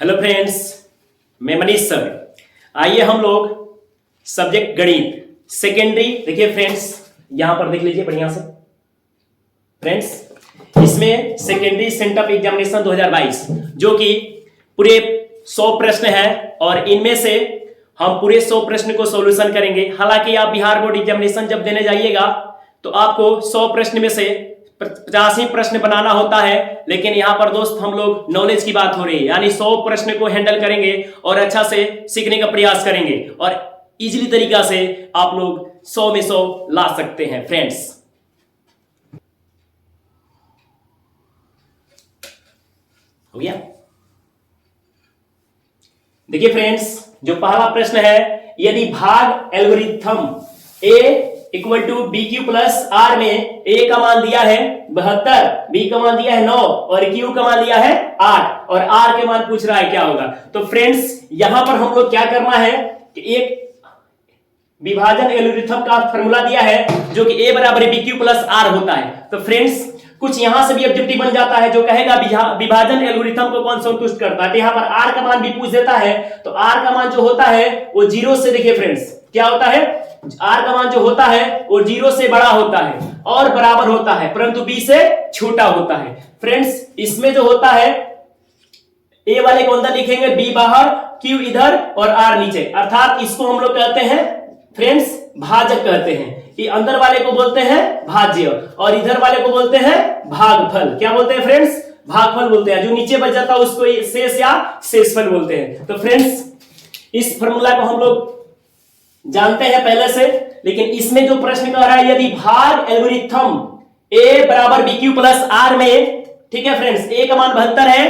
Hello friends, मैं Manish sir. आइए हम लोग सब्जेक्ट गणित सेकेंडरी, देखिए फ्रेंड्स यहां पर देख लीजिए बढ़िया से फ्रेंड्स, इसमें सेकेंडरी सेंटअप एग्जामिनेशन 2022 जो कि पूरे 100 प्रश्न है और इनमें से हम पूरे 100 प्रश्न को सॉल्यूशन करेंगे। हालांकि आप बिहार बोर्ड एग्जामिनेशन जब देने जाइएगा तो आपको 100 प्रश्न में से 85 प्रश्न बनाना होता है, लेकिन यहां पर दोस्त हम लोग नॉलेज की बात हो रही है, यानी 100 प्रश्न को हैंडल करेंगे और अच्छा से सीखने का प्रयास करेंगे और इजीली तरीका से आप लोग 100 में 100 ला सकते हैं फ्रेंड्स। हो गया? देखिए फ्रेंड्स, जो पहला प्रश्न है, यदि भाग algorithm a equal to b q plus r में ए का मान दिया है 72, बी का मान दिया है 9 और क्यू का मान दिया है 8 और आर के मान पूछ रहा है क्या होगा। तो फ्रेंड्स यहां पर हम लोग क्या करना है कि एक विभाजन एल्गोरिथम का फॉर्मूला दिया है जो कि ए बराबर बी क्यू प्लस आर होता है। तो फ्रेंड्स कुछ यहां से भी ऑब्जेक्टिव बन जाता है जो कहेगा विभाजन एल्गोरिथम को कौन संतुष्ट करता है। तो यहां पर आर का मान भी पूछ देता है, तो आर का मान जो होता है वो 0 से, देखिए फ्रेंड्स क्या होता है, आर का मान जो होता है वो 0 से बड़ा होता है और बराबर होता है, परंतु बी से छोटा होता है। फ्रेंड्स इसमें जो होता है ए वाले को अंदर लिखेंगे, बी बाहर, क्यू इधर और आर नीचे, अर्थात इसको हम लोग कहते हैं फ्रेंड्स भाजक कहते हैं। कि अंदर वाले को बोलते हैं भाज्य और इधर वाले को बोलते हैं भागफल। क्या बोलते हैं फ्रेंड्स? भागफल बोलते हैं। जो नीचे बच जाता है उसको शेष या शेषफल बोलते हैं। तो फ्रेंड्स इस फॉर्मूला को हम लोग जानते हैं पहले से, लेकिन इसमें जो प्रश्न कह रहा है, यदि भाग एल्गोरिथम ए बराबर बी क्यू प्लस आर में, ठीक है फ्रेंड्स, ए का मान 72 है,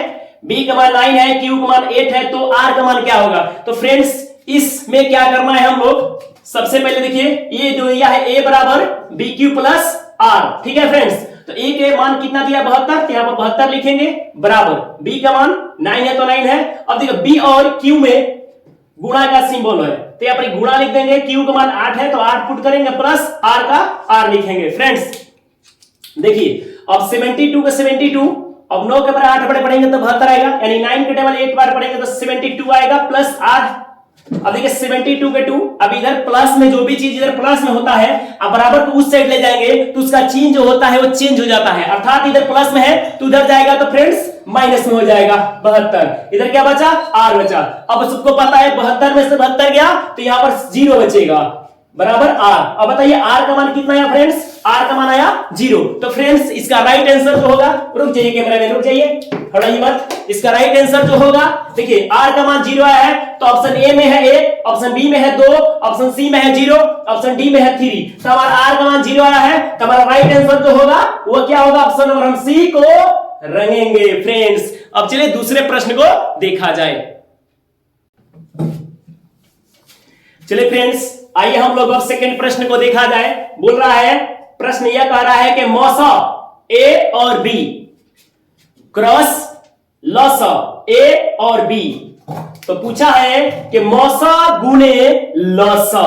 बी का मान 9 है, क्यू का मान 8 है, तो आर का मान क्या होगा। तो फ्रेंड्स इसमें क्या करना है हम लोग, सबसे पहले देखिए ये जो दिया है ए बराबर बी क्यू प्लस आर, ठीक है फ्रेंड्स। तो ए के मान कितना दिया 72, तो यहां पर 72 लिखेंगे, बराबर बी का मान 9 है तो 9 है। अब देखो बी और क्यू में गुणा का सिंबल है, तो यहां पर गुणा लिख देंगे, क्यू का मान 8 है तो 8 पुट करेंगे प्लस आर का आर लिखेंगे। फ्रेंड्स देखिए अब 72 का 72, अब 9 के बार 8 बड़े पढ़ेंगे तो 72 आएगा, यानी 9 के टेबल 8 बार पढ़ेंगे तो 72 आएगा प्लस आर। अब देखिए 72 के 2, अब इधर प्लस में जो भी चीज इधर प्लस में होता है, अब बराबर को उस साइड ले जाएंगे तो उसका चिन्ह जो होता है वो चेंज हो जाता है, अर्थात इधर प्लस में है तो उधर जाएगा तो फ्रेंड्स माइनस में हो जाएगा 72। इधर क्या बचा? आर बचा। अब सबको पता है 72 में से 72 गया तो यहां पर 0 बचेगा, बराबर आर। अब बताइए आर का मान कितना आया फ्रेंड्स? आर का मान आया 0। तो फ्रेंड्स इसका राइट आंसर जो होगा, रुक जाइए कैमरा मैन, रुक जाइए, हड़ाइए मत। इसका राइट आंसर जो होगा, देखिए आर का मान 0 आया है तो ऑप्शन ए में है 1, ऑप्शन बी में है 2, ऑप्शन सी में है 0, ऑप्शन डी में है 3। तो हमारा आर का मान 0 आया है, तो हमारा राइट आंसर जो होगा वो क्या होगा? ऑप्शन नंबर हम सी को रंगेंगे फ्रेंड्स। अब चलिए दूसरे प्रश्न को देखा जाए। चलिए फ्रेंड्स आइए हम लोग अब सेकंड प्रश्न को देखा जाए। बोल रहा है, प्रश्न यह कह रहा है कि मौसा ए और बी क्रॉस लौसा ए और बी। तो पूछा है कि मौसा गुणे लौसा,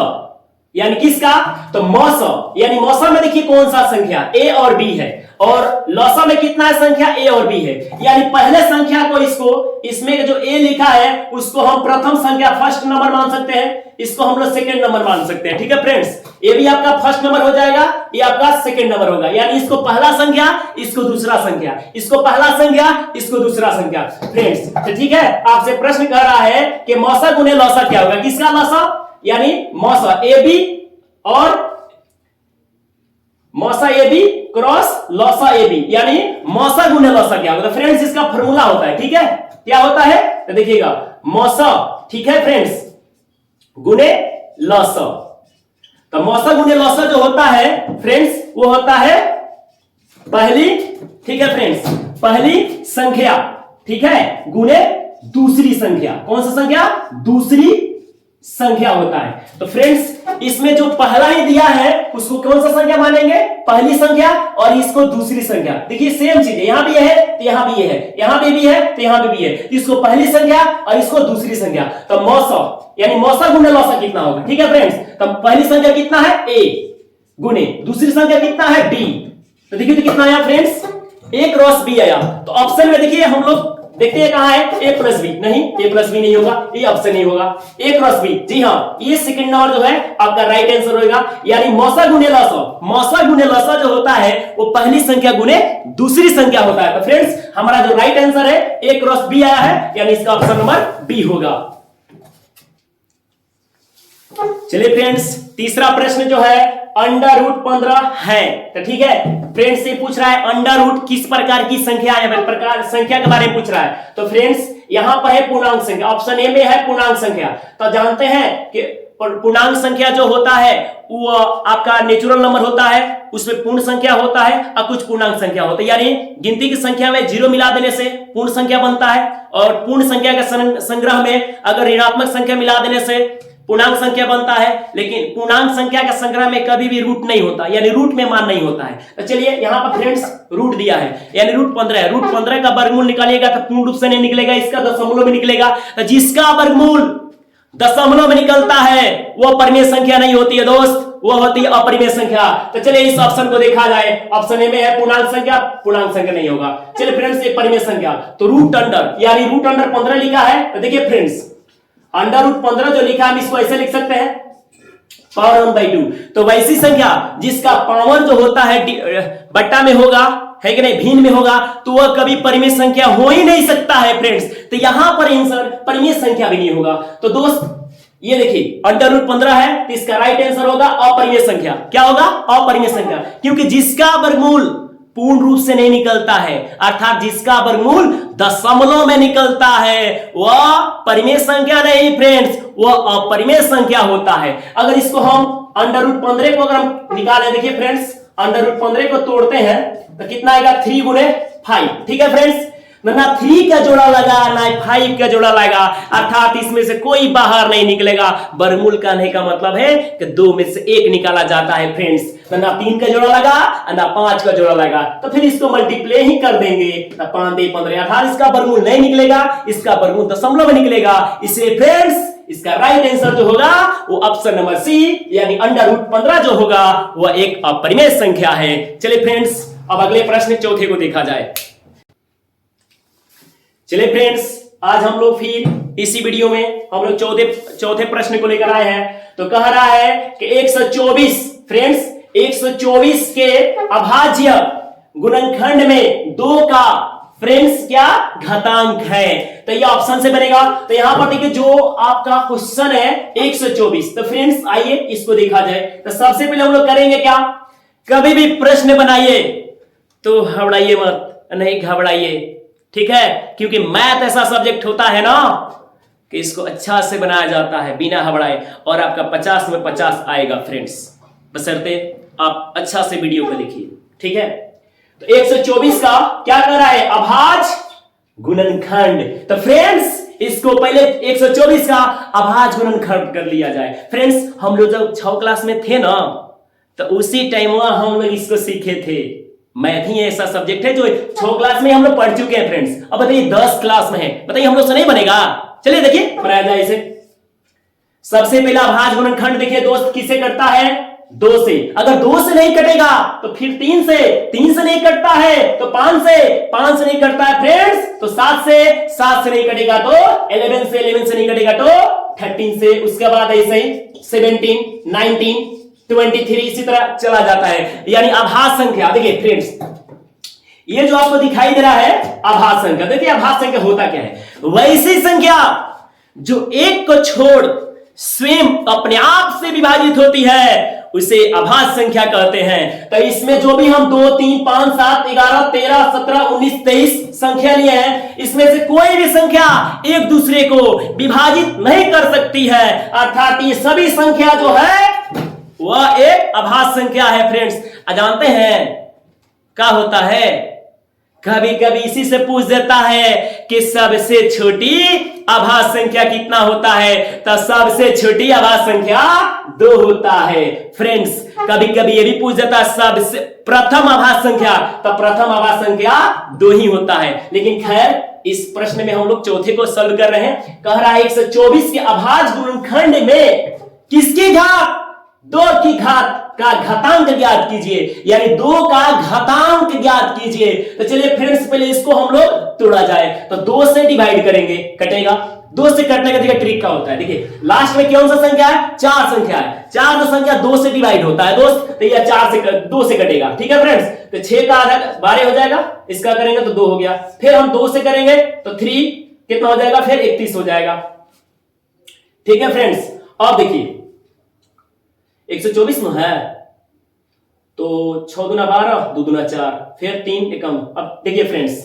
यानी किसका? तो मौसा यानी मौसा में देखिए कौन सा संख्या ए और बी है और लौसा में कितना है संख्या? ए और बी है, यानी पहले संख्या को इसको, इसमें जो ए लिखा है उसको हम प्रथम संख्या फर्स्ट नंबर मान सकते हैं, इसको हम लोग सेकंड नंबर मान सकते हैं, ठीक है फ्रेंड्स। ये भी आपका फर्स्ट नंबर हो जाएगा, ये आपका सेकंड नंबर होगा, यानी इसको पहला संख्या, इसको दूसरा संख्या, इसको पहला संख्या, इसको दूसरा संख्या फ्रेंड्स। तो ठीक है, आपसे प्रश्न कह रहा है कि मौसा गुणे लौसा क्या होगा? किसका लौसा? यानी मौसा ए बी और मौसा ए बी क्रॉस लौसा ए बी, यानी मौसा गुणे लौसा क्या होगा? तो फ्रेंड्स इसका फॉर्मूला होता है, ठीक है, क्या होता है तो देखिएगा मौसा, ठीक है फ्रेंड्स, गुणे लौसा। तो मौसा गुणे लौसा जो होता है फ्रेंड्स वो होता है पहली, ठीक है फ्रेंड्स, पहली संख्या, ठीक है, गुणे दूसरी संख्या। कौन सा संख्या? दूसरी संख्या होता है। तो फ्रेंड्स इसमें जो पहला ही दिया है उसको कौन सा संख्या मानेंगे? पहली संख्या, और इसको दूसरी संख्या। देखिए सेम चीज है, यहां भी है तो यहां भी ये है, यहां पे भी है तो यहां पे भी है, इसको पहली संख्या और इसको दूसरी संख्या। तो मौसा यानी मौसा गुणे लौसा कितना होगा? ठीक है फ्रेंड्स, तो पहली संख्या कितना है? ए गुणे दूसरी संख्या कितना है? बी। तो देखिए तो कितना आया फ्रेंड्स? ए क्रॉस बी आया। तो ऑप्शन में देखिए हम लोग देखते हैं कहां है, ए प्लस बी, नहीं ए प्लस बी नहीं होगा, ये ऑप्शन नहीं होगा, ए क्रॉस बी, जी हाँ ये सेकंड नंबर जो है आपका राइट आंसर होगा। यानी मौसा गुने लसा, मौसा गुने लसा जो होता है वो पहली संख्या गुने दूसरी संख्या होता है। तो फ्रेंड्स हमारा जो राइट आंसर है ए क्रॉस बी आया है, यानी इसका ऑप्शन नंबर बी होगा। चलिए फ्रेंड्स तीसरा प्रश्न जो है अंडर रूट 15 है, तो ठीक है फ्रेंड्स से पूछ रहा है अंडर रूट किस प्रकार की संख्या है, प्रकार संख्या के बारे में पूछ रहा है। तो फ्रेंड्स यहां पर है पूर्णांक संख्या, ऑप्शन ए में है पूर्णांक संख्या। तो जानते हैं कि पूर्णांक संख्या जो होता है वो आपका नेचुरल नंबर होता है, उसमें पूर्ण संख्या होता है और कुछ पूर्णांक संख्या होता है। यानी गिनती की संख्या में जीरो मिला देने से पूर्ण संख्या बनता है, और पूर्ण संख्या के संग्रह में अगर ऋणात्मक संख्या मिला देने से पूर्णांक संख्या बनता है। लेकिन पूर्णांक संख्या का संग्रह में कभी भी रूट नहीं होता, यानी रूट में मान नहीं होता है। तो चलिए यहां पर फ्रेंड्स रूट दिया है, यानी रूट 15 है, रूट 15 का वर्गमूल निकालिएगा तो पूर्ण रूप से नहीं निकलेगा, इसका दशमलव में निकलेगा। तो जिसका वर्गमूल दशमलव में निकलता है वो परिमेय संख्या नहीं होती है दोस्त, वो होती है अपरिमेय संख्या। तो चलिए इस ऑप्शन को देखा जाए, ऑप्शन ए में है पूर्णांक संख्या, पूर्णांक संख्या नहीं होगा। चलिए फ्रेंड्स ये परिमेय संख्या, तो रूट अंडर यानी रूट अंडर 15 लिखा है। तो देखिए फ्रेंड्स अंडर रूट 15 जो लिखा हम इसको ऐसे लिख सकते हैं पावर 1/2। तो वैसी संख्या जिसका पावर जो होता है बट्टा में होगा, है कि नहीं, भिन्न में होगा, तो वह कभी परिमेय संख्या हो ही नहीं सकता है फ्रेंड्स। तो यहां पर आंसर परिमेय संख्या भी नहीं होगा। तो दोस्त ये देखिए अंडर रूट 15 है, तो इसका राइट आंसर होगा अपरिमेय संख्या। क्या होगा? अपरिमेय संख्या, क्योंकि जिसका वर्गमूल पूर्ण रूप से नहीं निकलता है, अर्थात जिसका वर्गमूल दशमलव में निकलता है, वह परिमेय संख्या नहीं फ्रेंड्स, वह अपरिमेय संख्या होता है। अगर इसको हम अंडर रूट 15 को अगर हम निकालें, देखिए फ्रेंड्स अंडर रूट 15 को तोड़ते हैं तो कितना आएगा 3 गुने 5, ठीक है फ्रेंड्स। ना 3 का जोड़ा लगा ना 5 का जोड़ा लगा, अर्थात इसमें से कोई बाहर नहीं निकलेगा। वर्गमूल कहने का मतलब है कि 2 में से 1 निकाला जाता है फ्रेंड्स। ना 3 का जोड़ा लगा ना 5 का जोड़ा लगा, तो फिर इसको मल्टीप्लाई ही कर देंगे, 5 दे 15, अर्थात इसका वर्गमूल नहीं निकलेगा, इसका वर्गमूल दशमलव में निकलेगा। इसलिए फ्रेंड्स इसका राइट आंसर जो होगा वो ऑप्शन नंबर सी, यानी अंडर रूट 15 जो होगा वह एक अपरिमेय संख्या है। चलिए फ्रेंड्स अब अगले प्रश्न चौथे को देखा जाए। चलिए फ्रेंड्स आज हम लोग फिर इसी वीडियो में हम लोग चौथे प्रश्न को लेकर आए हैं। तो कह रहा है कि 124 फ्रेंड्स 124 के अभाज्य गुणनखंड में 2 का फ्रेंड्स क्या घातांक है। तो ये ऑप्शन से बनेगा। तो यहां पर देखिए जो आपका क्वेश्चन है 124, तो फ्रेंड्स आइए इसको देखा जाए। तो सबसे पहले हम लोग करेंगे क्या, कभी भी प्रश्न बनाइए तो घबराइए मत, नहीं घबराइए, ठीक है, क्योंकि मैथ ऐसा सब्जेक्ट होता है ना कि इसको अच्छा से बनाया जाता है बिना घबराए, और आपका 50 में 50 आएगा फ्रेंड्स, बशर्ते आप अच्छा से वीडियो को देखिए, ठीक है। तो 124 का क्या कर रहा है, अभाज्य गुणनखंड। तो फ्रेंड्स इसको पहले 124 का अभाज्य गुणनखंड कर लिया जाए। फ्रेंड्स हम लोग जब 6 क्लास में थे ना, तो उसी टाइम हम लोग इसको सीखे थे। मैथ ही ऐसा सब्जेक्ट है जो 6 क्लास में हम लोग पढ़ चुके हैं फ्रेंड्स। अब बताइए 10 क्लास में है, बताइए हम लोग से नहीं बनेगा। चलिए देखिए बनाया जाए इसे। सबसे पहला अभाज्य गुणनखंड देखिए दोस्त किसे करता है, 2 से। अगर 2 से नहीं कटेगा तो फिर 3 से नहीं कटता है तो 5 से नहीं कटता है फ्रेंड्स, तो 7 से नहीं कटेगा तो 11 से नहीं कटेगा तो 13 से, उसके बाद ऐसे ही 17, 19, 23 इसी तरह चला जाता है। यानी अभाज्य संख्या देखिए फ्रेंड्स, ये जो आपको दिखाई दे रहा है अभाज्य संख्या, देखिए अभाज्य संख्या होता क्या है, वैसी संख्या जो एक को छोड़ स्वयं अपने आप से विभाजित होती है उसे अभाज्य संख्या कहते हैं। तो इसमें जो भी हम 2, 3, 5, 7, 11, 13, 17, 19, 23 संख्या लिए हैं, इसमें से कोई भी संख्या एक दूसरे को विभाजित नहीं कर सकती है, अर्थात ये सभी संख्या जो है वह एक अभाज्य संख्या है फ्रेंड्स। जानते हैं क्या होता है, कभी कभी इसी से पूछ देता है कि सबसे छोटी अभाज्य संख्या कितना होता है, तो सबसे छोटी अभाज्य संख्या 2 होता है फ्रेंड्स। कभी कभी ये भी पूछ देता है सबसे प्रथम अभाज्य संख्या, तो प्रथम अभाज्य संख्या 2 ही होता है। लेकिन खैर इस प्रश्न में हम लोग चौथे को सॉल्व कर रहे हैं। कह रहा है 124 के अभाज्य गुणनखंड में किसकी घात, 2 की घात का घातांक ज्ञात कीजिए, यानी 2 का घातांक ज्ञात कीजिए। तो चलिए फ्रेंड्स पहले इसको हम लोग तोड़ा जाए, तो 2 से डिवाइड करेंगे, कटेगा। 2 से कटने का देखिए ट्रिक क्या होता है, देखिए लास्ट में कौन सा संख्या है, 4 संख्या है, 4 जो संख्या 2 से डिवाइड होता है दोस्त, तो यह 2 से कटेगा, ठीक है फ्रेंड्स। तो 6 का आधा 12 हो जाएगा, इसका करेंगे तो 2 हो गया, फिर हम 2 से करेंगे तो 3 कितना हो जाएगा, फिर 31 हो जाएगा, ठीक है फ्रेंड्स। अब देखिए 124 में है तो 6 दूना 12, 2 दूना 4, फिर 3 एकम। अब देखिए फ्रेंड्स,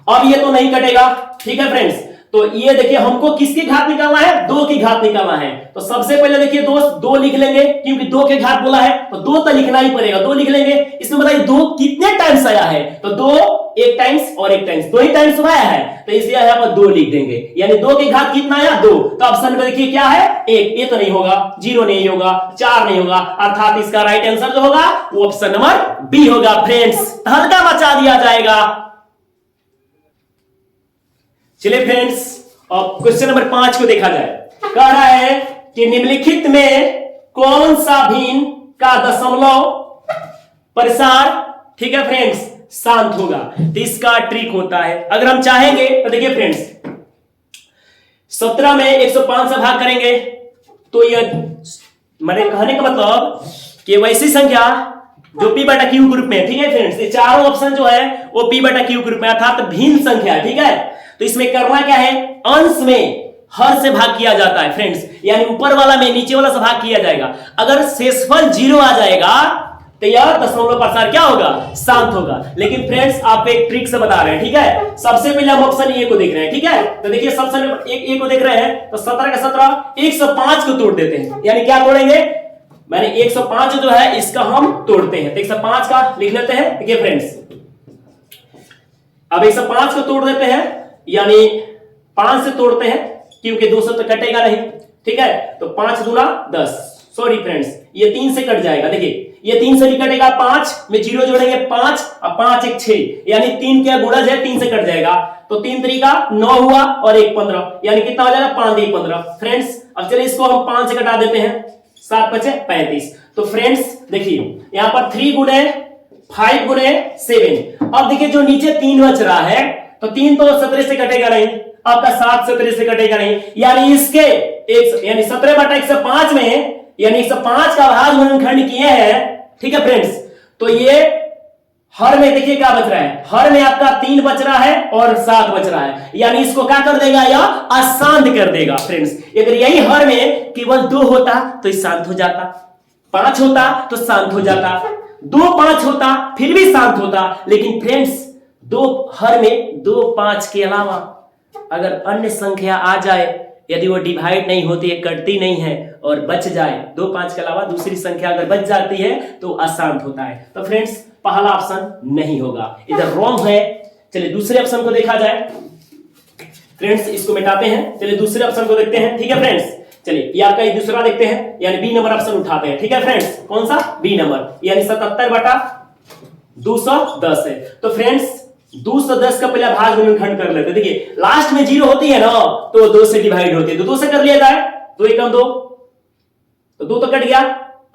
अब ये तो नहीं कटेगा, ठीक है फ्रेंड्स। तो ये देखिए हमको किसकी घात निकालना है, 2 की घात निकालना है। तो सबसे पहले देखिए दोस्त 2 लिख लेंगे, क्योंकि 2 के घात बोला है तो 2 तो लिखना ही पड़ेगा, 2 लिख लेंगे। इसमें बताइए 2 कितने टाइम्स आया है, तो 2 एक टाइम्स और एक टाइम्स, 2 ही टाइम्स आया है, तो इसलिए यहां पर 2 लिख देंगे, यानी 2 की घात कितना आया, 2। तो ऑप्शन में देखिए क्या है, 1, ये तो नहीं होगा, 0 नहीं होगा, 4 नहीं होगा, अर्थात इसका राइट आंसर जो होगा वो ऑप्शन नंबर बी होगा फ्रेंड्स। हल्का मचा दिया जाएगा। चलिए फ्रेंड्स अब क्वेश्चन नंबर 5 को देखा जाए। कह रहा है कि निम्नलिखित में कौन सा भिन्न का दशमलव प्रसार, ठीक है फ्रेंड्स, शांत होगा। तो इसका ट्रिक होता है, अगर हम चाहेंगे तो देखिए फ्रेंड्स 17 में 105 से भाग करेंगे तो यह मैंने कहने का मतलब कि वैसी संख्या जो p बटा q ग्रुप में, ठीक है फ्रेंड्स, ये चारों ऑप्शन जो है वो p बटा q ग्रुप में अर्थात भिन्न संख्या है, ठीक है। तो इसमें करना क्या है, अंश में हर से भाग किया जाता है फ्रेंड्स, यानी ऊपर वाला में नीचे वाला से भाग किया जाएगा। अगर शेषफल 0 आ जाएगा तो यह दशमलव प्रसार क्या होगा, शांत होगा। लेकिन फ्रेंड्स आप एक ट्रिक से बता रहे हैं, ठीक है। सबसे पहले हम ऑप्शन ए को देख रहे हैं, ठीक है। तो देखिए सबसे ए को देख रहे हैं, तो 17 का 17 105 को तोड़ देते हैं, यानी क्या तोड़ेंगे, मैंने 105 जो है इसका हम तोड़ते हैं, तो 105 का लिख लेते हैं। देखिए फ्रेंड्स अब 105 को तोड़ देते हैं, यानी 5 से तोड़ते हैं क्योंकि 200 तो कटेगा नहीं, ठीक है। तो 5 दूना 10, सॉरी फ्रेंड्स ये 3 से कट जाएगा, देखिए ये 3 से भी कटेगा, 5 में 0 जोड़ेंगे 5 और 5 1 6, यानी 3 क्या गुणज है, 3 से कट जाएगा। तो 3 तरीका 9 हुआ और 1 15, यानी कितना हो जाएगा, 5 1 15 फ्रेंड्स। अब चलिए इसको हम 5 से कटा देते हैं, 7 5 35। तो फ्रेंड्स देखिए यहां पर 3 गुणे 5 गुणे 7। अब देखिए जो नीचे 3 बच रहा है, तो 3 तो 17 से कटेगा नहीं, आपका 7 17 से कटेगा नहीं, यानी इसके यानी 17 बटा 105 में, यानी 105 का भाग गुणनखंड किए हैं, ठीक है फ्रेंड्स। तो ये हर में देखिए क्या बच रहा है, हर में आपका 3 बच रहा है और 7 बच रहा है, यानी इसको क्या कर देगा, यह अशांत कर देगा फ्रेंड्स। अगर यही हर में केवल 2 होता तो शांत हो जाता, 5 होता तो शांत हो जाता, 2 5 होता फिर भी शांत होता। लेकिन फ्रेंड्स 2 हर में 2 5 के अलावा अगर अन्य संख्या आ जाए, यदि वो डिवाइड नहीं होती है, कटती नहीं है और बच जाए, 2 5 के अलावा दूसरी संख्या अगर बच जाती है तो अशांत होता है। तो फ्रेंड्स पहला ऑप्शन नहीं होगा, इधर रॉन्ग है। चलिए दूसरे ऑप्शन को देखा जाए फ्रेंड्स, इसको मिटाते हैं, चलिए दूसरे ऑप्शन को देखते हैं, ठीक है फ्रेंड्स। चलिए ये आपका दूसरा देखते हैं, यानी बी नंबर ऑप्शन उठाते हैं, ठीक है फ्रेंड्स। कौन सा, बी नंबर, यानी 77 बटा 210 है। तो फ्रेंड्स 210 का पहला भाग गुणनखंड कर लेते हैं। देखिए लास्ट में 0 होती है ना, तो 2 से डिवाइड होती है, तो 2 से कर लिया जाए, 2 एकम 2, तो 2 तो कट गया।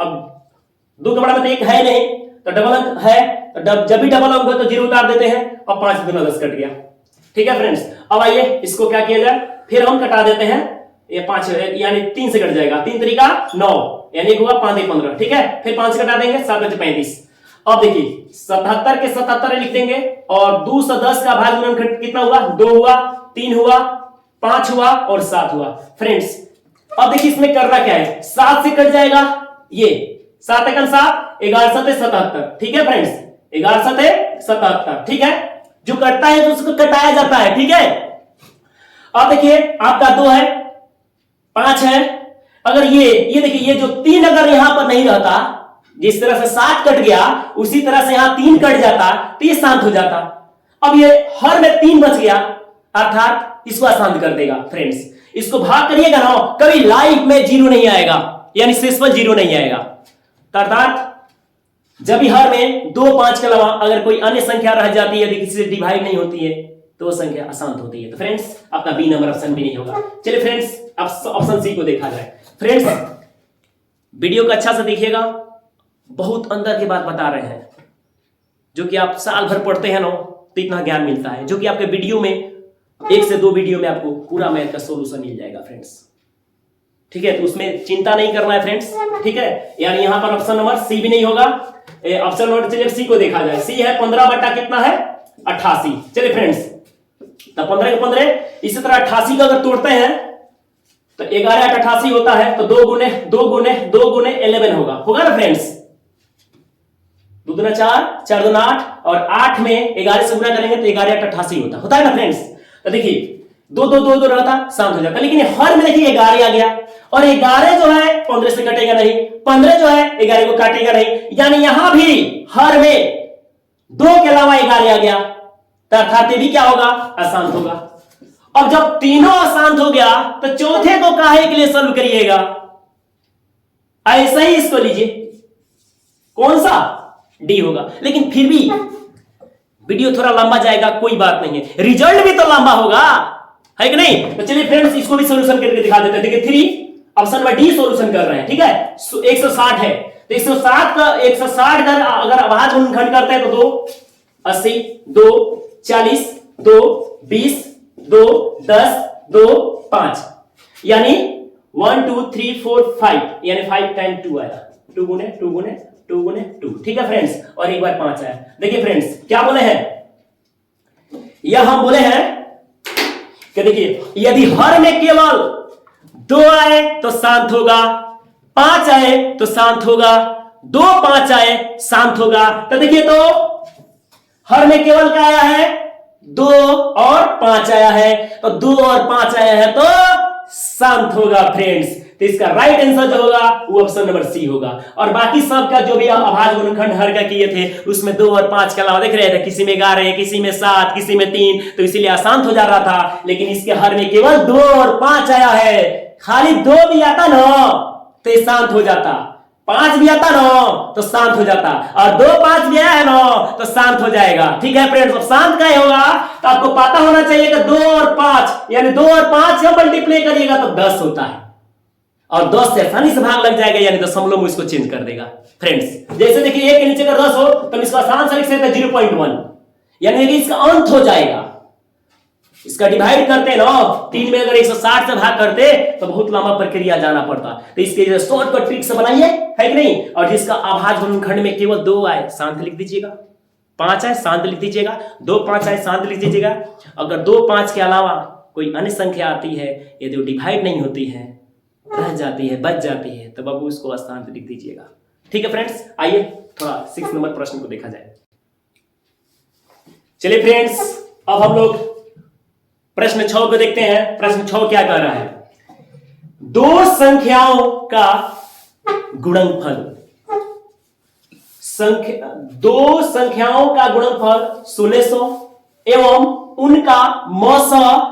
अब 2 का बड़ा में तो 1 है नहीं, तो डबल अंक है, तो जब भी डबल अंक हो तो 0 उतार देते हैं, और 5 दूना 10 कट गया, ठीक है फ्रेंड्स। अब आइए इसको क्या किया जाए, फिर हम कटा देते हैं, ये 5 यानी 3 से कट जाएगा, 3 तरीका 9, यानी एक होगा 5 1 15, ठीक है। फिर 5 कटा देंगे, 7 5 35। अब देखिए 77 के 77 लिख देंगे, और 210 का भाग गुणनखंड कितना हुआ, 2 हुआ, 3 हुआ, 5 हुआ और 7 हुआ फ्रेंड्स। अब देखिए इसमें करना क्या है, 7 से कट जाएगा, ये 7 एकम 7, 11 7 77, ठीक है फ्रेंड्स, 11 7 77, ठीक है। जो कटता है तो उसको कटाया जाता है, ठीक है। अब देखिए आपका 2 है, 5 है, अगर ये देखिए ये जो 3 अगर यहां पर नहीं रहता, जिस तरह से 7 कट गया उसी तरह से यहां 3 कट जाता, तो ये शांत हो जाता। अब ये हर में 3 बच गया, अर्थात इसको अशांत कर देगा फ्रेंड्स। इसको भाग करिएगा ना, कभी लाइफ में 0 नहीं आएगा, यानी शेषफल 0 नहीं आएगा। अर्थात जब भी हर में 2 5 के अलावा अगर कोई अन्य संख्या रह जाती है, यदि किसी से डिवाइड नहीं होती है, तो वो संख्या अशांत होती है। तो फ्रेंड्स आपका बी नंबर ऑप्शन भी नहीं होगा। चलिए फ्रेंड्स अब ऑप्शन सी को देखा जाए। फ्रेंड्स वीडियो को अच्छा से देखिएगा बहुत अंदर की बात बता रहे हैं, जो कि आप साल भर पढ़ते हैं ना तो इतना ज्ञान मिलता है, जो कि आपके वीडियो में 1 से 2 वीडियो में आपको पूरा मैथ का सॉल्यूशन मिल जाएगा फ्रेंड्स। ठीक है, तो उसमें चिंता नहीं करना है फ्रेंड्स। ठीक है, यानी यहां पर ऑप्शन नंबर सी भी नहीं होगा। ऑप्शन नंबर चलिए सी को देखा जाए। सी है 15 बटा कितना है 88। चलिए फ्रेंड्स, तो 15 के 15 इसी तरह 88 का अगर तोड़ते हैं तो 11 8 88 होता है, तो 2 गुने 2 गुने 2 गुने 11 होगा ना फ्रेंड्स। 2 दूना 4, 4 दूना 8 और 8 में 11 से गुना करेंगे तो 11 8 88 होता है ना फ्रेंड्स। तो देखिए 2 2 2 2 रहता, शांत हो जाता, लेकिन हर में देखिए 11 आ गया और 11 जो है 15 से कटेगा नहीं, 15 जो है 11 को काटेगा नहीं, यानी यहां भी हर में 2 के अलावा 11 आ गया, तो अर्थात ये भी क्या होगा अशांत होगा। अब जब तीनों अशांत हो गया तो चौथे को काहे के लिए सॉल्व करिएगा, ऐसा ही इसको लीजिए, कौन सा डी होगा। लेकिन फिर भी वीडियो थोड़ा लंबा जाएगा, कोई बात नहीं है, रिजल्ट भी तो लंबा होगा, है कि नहीं। तो चलिए फ्रेंड्स इसको भी सॉल्यूशन करके दिखा देते हैं। देखिए 3 ऑप्शन नंबर डी सॉल्यूशन कर रहे हैं। ठीक है, 160 है तो 160 का 160 अगर अभाज्य गुणनखंड करते हैं तो 2 80 2 40 2 20 2 10 2 5, यानी 1 2 3 4 5, यानी 5 टाइम 2 आया, 2 गुने 2 गुने 2 गुने 2। ठीक है फ्रेंड्स, और एक बार 5 आया। देखिए फ्रेंड्स क्या बोले हैं, यह हम बोले हैं कि देखिए यदि हर में केवल 2 आए तो शांत होगा, 5 आए तो शांत होगा, 2 5 आए शांत होगा। तो देखिए तो हर में केवल क्या आया है 2 और 5 आया है, तो 2 और 5 आया है तो शांत होगा फ्रेंड्स। तो इसका राइट आंसर जो होगा वो ऑप्शन नंबर सी होगा। और बाकी सब का जो भी अभाज्य गुणनखंड हर का किए थे उसमें 2 और 5 के अलावा देख रहे थे, किसी में 11 किसी में 7 किसी में 3, तो इसीलिए अशांत हो जा रहा था। लेकिन इसके हर में केवल 2 और 5 आया है, खाली 2 भी आता ना तो शांत हो जाता, 5 भी आता ना तो शांत हो जाता, और 2 5 भी आया है ना तो शांत हो जाएगा। ठीक है फ्रेंड्स, अब शांत क्या होगा तो आपको पता होना चाहिए कि 2 और 5, यानी 2 और 5 जब मल्टीप्लाई करिएगा तो 10 होता है, और 10 से आसानी से भाग लग जाएगा, यानी दशमलव में इसको चेंज कर देगा फ्रेंड्स। जैसे देखिए 1 के नीचे का 10 हो तो इसका आसान से लिख सकते हैं 0.1, यानी कि इसका अंत हो जाएगा। इसका डिवाइड करते हैं ना 3 में, अगर 160 से भाग करते तो बहुत लंबा प्रक्रिया जाना पड़ता, तो इसके लिए शॉर्टकट ट्रिक से बनाइए, है कि नहीं। और जिसका अभाज्य गुणनखंड में केवल 2 आए शांत लिख दीजिएगा, 5 आए शांत लिख दीजिएगा, 2 5 आए शांत लिख दीजिएगा। अगर 2 5 के अलावा कोई अन्य संख्या आती है, यदि वो डिवाइड नहीं होती है, रह जाती है, बच जाती है, तो बाबू उसको अशांत लिख दीजिएगा। ठीक है फ्रेंड्स, आइए थोड़ा 6 नंबर प्रश्न को देखा जाए। चलिए फ्रेंड्स, अब हम लोग प्रश्न 6 को देखते हैं। प्रश्न 6 क्या कह रहा है, 2 संख्याओं का गुणनफल, 2 संख्याओं का गुणनफल 1600 एवं उनका मौसा,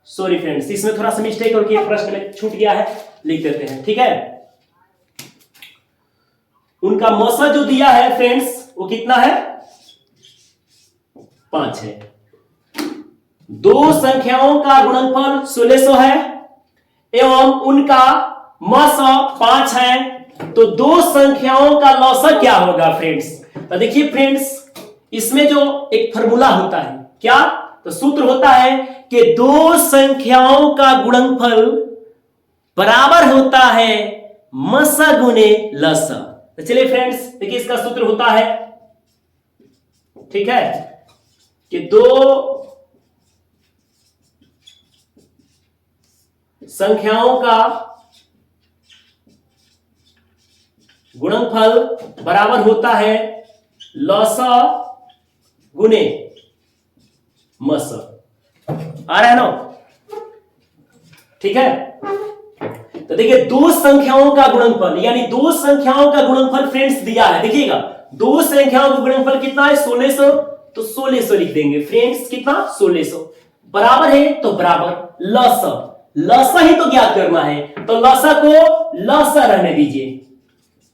सॉरी फ्रेंड्स इसमें थोड़ा सा मिस्टेक हो गया, प्रश्न में छूट गया है, लिख देते हैं। ठीक है, उनका मौसा जो दिया है फ्रेंड्स वो कितना है 5 है। 2 संख्याओं का गुणनफल 1600 है एवं उनका मौसा 5 है, तो 2 संख्याओं का लौसा क्या होगा फ्रेंड्स। तो देखिए फ्रेंड्स, इसमें जो एक फॉर्मूला होता है, क्या तो सूत्र होता है कि 2 संख्याओं का गुणनफल बराबर होता है मसा गुने लसा। तो चलिए फ्रेंड्स देखिए इसका सूत्र होता है, ठीक है, कि 2 संख्याओं का गुणनफल बराबर होता है लौसा गुने मस। आ रहा है ना, ठीक है। तो देखिए 2 संख्याओं का गुणनफल, यानी 2 संख्याओं का गुणनफल फ्रेंड्स दिया है, देखिएगा 2 संख्याओं का गुणनफल कितना है 1600, तो 1600 लिख देंगे फ्रेंड्स, कितना 1600, बराबर है तो बराबर लसा, लसा ही तो ज्ञात करना है, तो लसा को लसा रहने दीजिए,